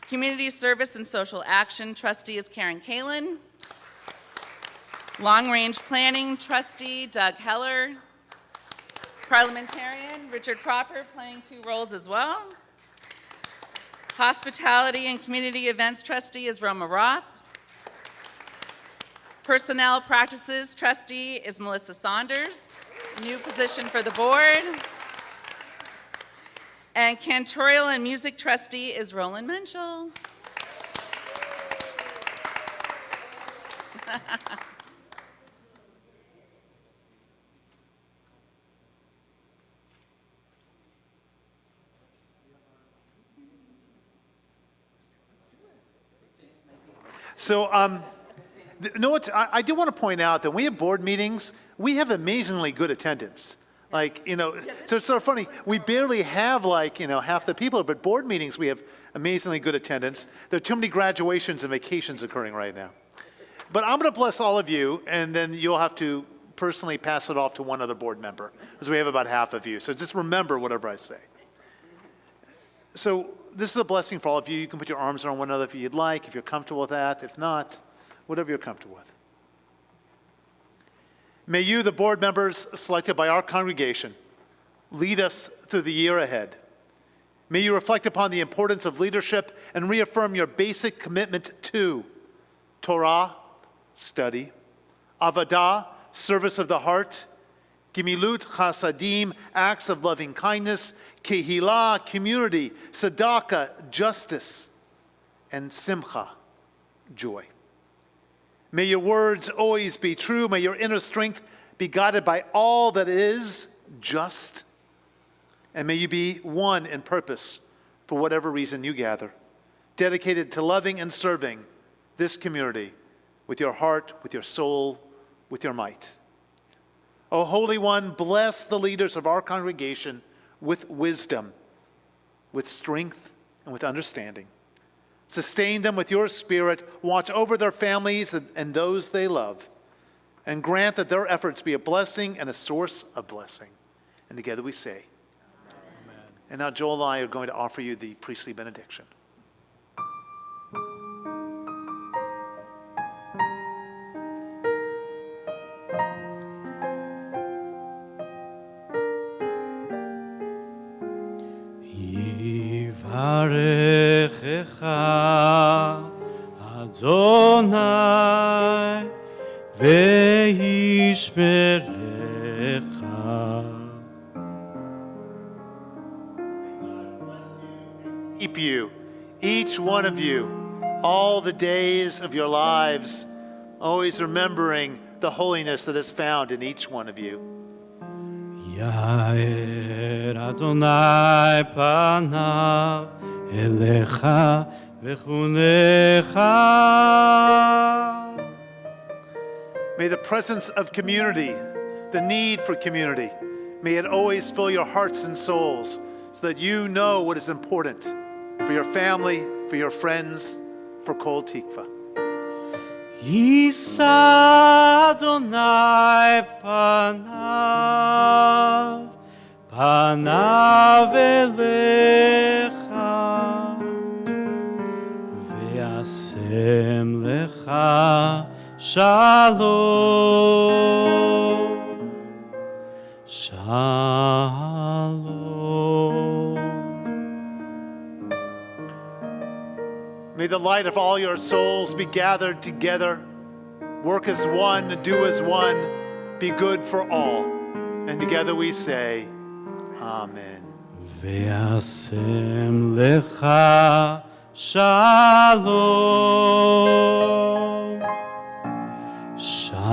Community Service and Social Action Trustee is Karen Kalin. Long Range Planning Trustee Doug Heller. Parliamentarian Richard Proper playing 2 roles as well. Hospitality and Community Events Trustee is Roma Roth. Personnel Practices Trustee is Melissa Saunders, new position for the board. And Cantorial and Music Trustee is Roland Menschel. So, you know what? I do want to point out that when we have board meetings, we have amazingly good attendance. Like, so it's sort of funny. We barely have half the people, but board meetings we have amazingly good attendance. There are too many graduations and vacations occurring right now. But I'm going to bless all of you, and then you'll have to personally pass it off to one other board member, because we have about half of you. So just remember whatever I say. So this is a blessing for all of you. You can put your arms around one another if you'd like, if you're comfortable with that. If not, whatever you're comfortable with. May you, the board members selected by our congregation, lead us through the year ahead. May you reflect upon the importance of leadership and reaffirm your basic commitment to Torah, study, Avodah, service of the heart, Gemilut Chasadim, acts of loving kindness, Kehillah, community, Tzedakah, justice, and Simcha, joy. May your words always be true. May your inner strength be guided by all that is just. And may you be one in purpose for whatever reason you gather, dedicated to loving and serving this community with your heart, with your soul, with your might. O Holy One, bless the leaders of our congregation with wisdom, with strength, and with understanding. Sustain them with your spirit, watch over their families and those they love, and grant that their efforts be a blessing and a source of blessing. And together we say, Amen. And now Joel and I are going to offer you the priestly benediction. Yivarechecha Adonai ve'yishmerecha. Keep you, each one of you, all the days of your lives, always remembering the holiness that is found in each one of you. Yair Adonai panav elecha v'chunecha. May the presence of community, the need for community, may it always fill your hearts and souls so that you know what is important for your family, for your friends, for Kol Tikva. Yisa Adonai panav elecha ve'asem lecha shalom, shalom. May the light of all your souls be gathered together, work as one, do as one, be good for all. And together we say, Amen. Ve'asem lecha shalom, shalom,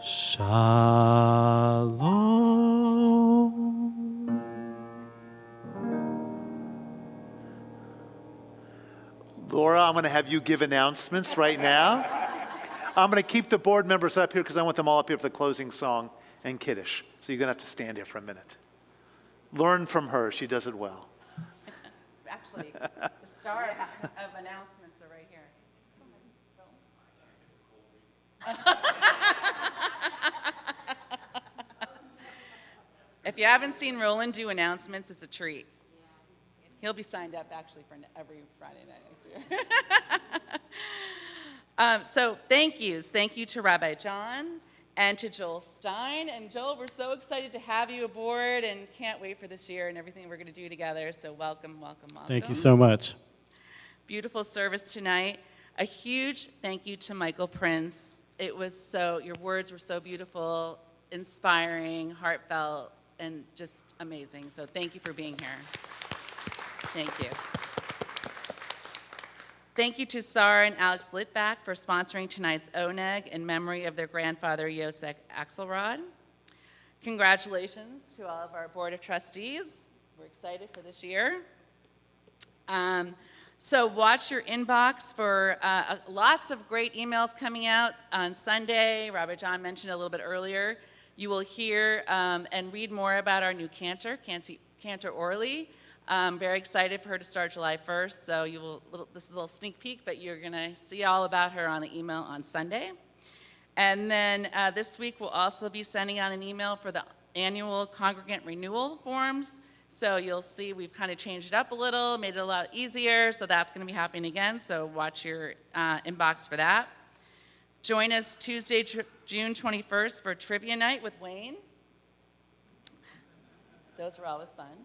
shalom. Laura, I'm going to have you give announcements right now. I'm going to keep the board members up here because I want them all up here for the closing song and Kiddush. So you're going to have to stand here for a minute. Learn from her. She does it well. Actually, the star of announcements are right here. If you haven't seen Roland do announcements, it's a treat. He'll be signed up actually for every Friday night next year. So thank yous. Thank you to Rabbi John and to Joel Stein. And Joel, we're so excited to have you aboard and can't wait for this year and everything we're going to do together. So welcome, welcome, welcome. Thank you so much. Beautiful service tonight. A huge thank you to Michael Prince. It was so, your words were so beautiful, inspiring, heartfelt, and just amazing. So thank you for being here. Thank you. Thank you to Sarah and Alex Litvak for sponsoring tonight's ONEG in memory of their grandfather, Yosek Axelrod. Congratulations to all of our Board of Trustees. We're excited for this year. So watch your inbox for lots of great emails coming out on Sunday. Rabbi John mentioned a little bit earlier. You will hear and read more about our new cantor, Cantor Orly. Very excited for her to start July 1st. So you will. This is a little sneak peek, but you're going to see all about her on the email on Sunday. And then this week we'll also be sending out an email for the annual congregant renewal forms. So you'll see we've kind of changed it up a little, made it a lot easier. So that's going to be happening again. So watch your inbox for that. Join us Tuesday, June 21st for Trivia Night with Wayne. Those are always fun.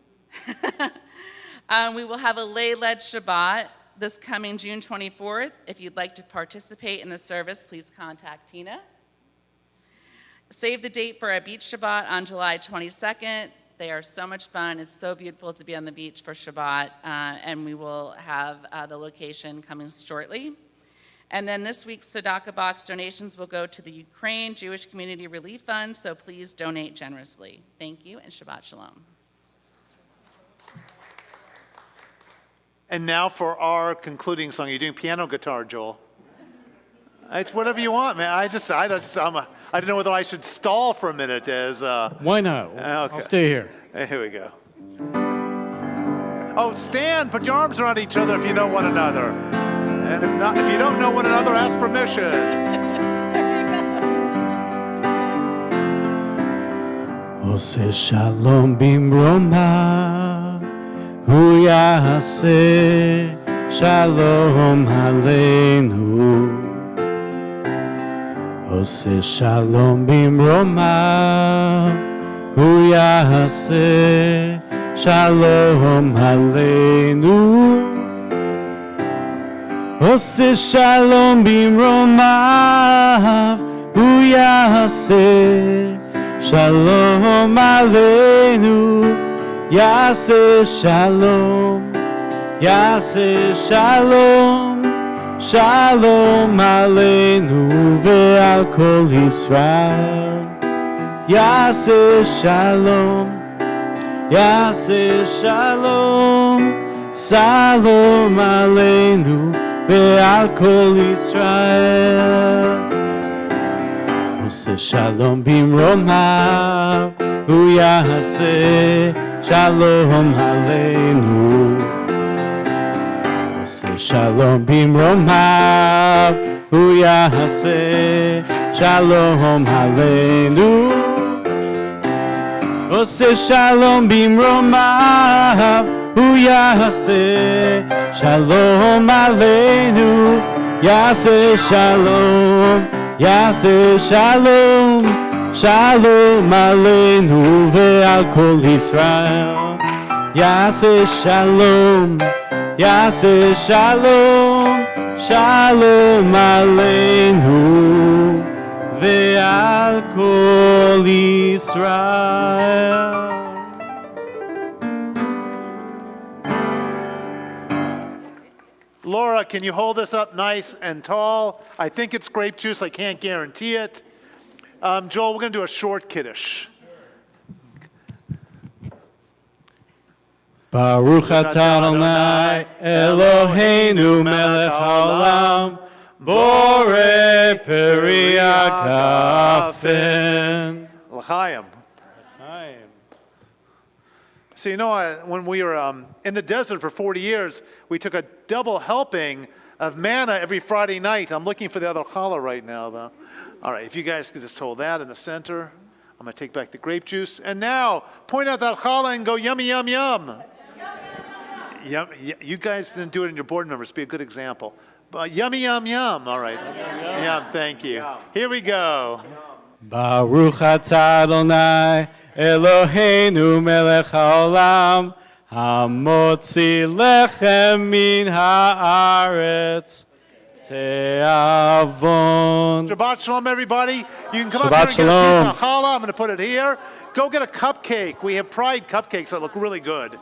We will have a lay-led Shabbat this coming June 24th. If you'd like to participate in the service, please contact Tina. Save the date for a beach Shabbat on July 22nd. They are so much fun. It's so beautiful to be on the beach for Shabbat, and we will have the location coming shortly. And then this week's tzedakah box donations will go to the Ukraine Jewish Community Relief Fund, so please donate generously. Thank you, and Shabbat Shalom. And now for our concluding song. You're doing piano, guitar, Joel. It's whatever you want, man. I didn't know whether I should stall for a minute as. Why not? Okay. I'll stay here. Here we go. Oh, stand! Put your arms around each other if you know one another, and if not, if you don't know one another, ask permission. Ose shalom bimromav, hu yaseh shalom aleinu. Ose shalom bimromav, hu yaseh shalom aleinu. Ose shalom bimromav, hu yaseh shalom aleinu. Yaseh shalom, yaseh shalom, shalom aleinu ve'al kol Yisrael. Yaseh shalom, yaseh shalom, shalom aleinu ve'al kol Yisrael. Ose shalom bimromav, hu yaseh shalom aleinu. Ose shalom bimromav, hu yaseh shalom aleinu. Ose shalom bimromav, hu yaseh shalom aleinu. Yaseh shalom, yaseh shalom, shalom aleinu ve'al kol Yisrael. Yaseh shalom, yaseh shalom, shalom aleinu ve'al kol Yisrael. Laura, can you hold this up nice and tall? I think it's grape juice. I can't guarantee it. Joel, we're going to do a short kiddush. Baruch atah Adonai Eloheinu melech haolam borei peri hagafen. L'chaim. So you know, when we were in the desert for 40 years, we took a double helping of manna every Friday night. I'm looking for the other challah right now, though. All right, if you guys could just hold that in the center. I'm going to take back the grape juice. And now, point out that challah and go yummy, yum, yum. Yum, you guys didn't do it in your board members. Be a good example. Yummy, yum, yum. All right. Yum, thank you. Here we go. Baruch atah Adonai Eloheinu melech haolam hamotzi lechem min haaretz te'avon. Shabbat shalom, everybody. You can come Shabbat up here and get a shalom. piece of challah. I'm going to put it here. Go get a cupcake. We have Pride cupcakes that look really good.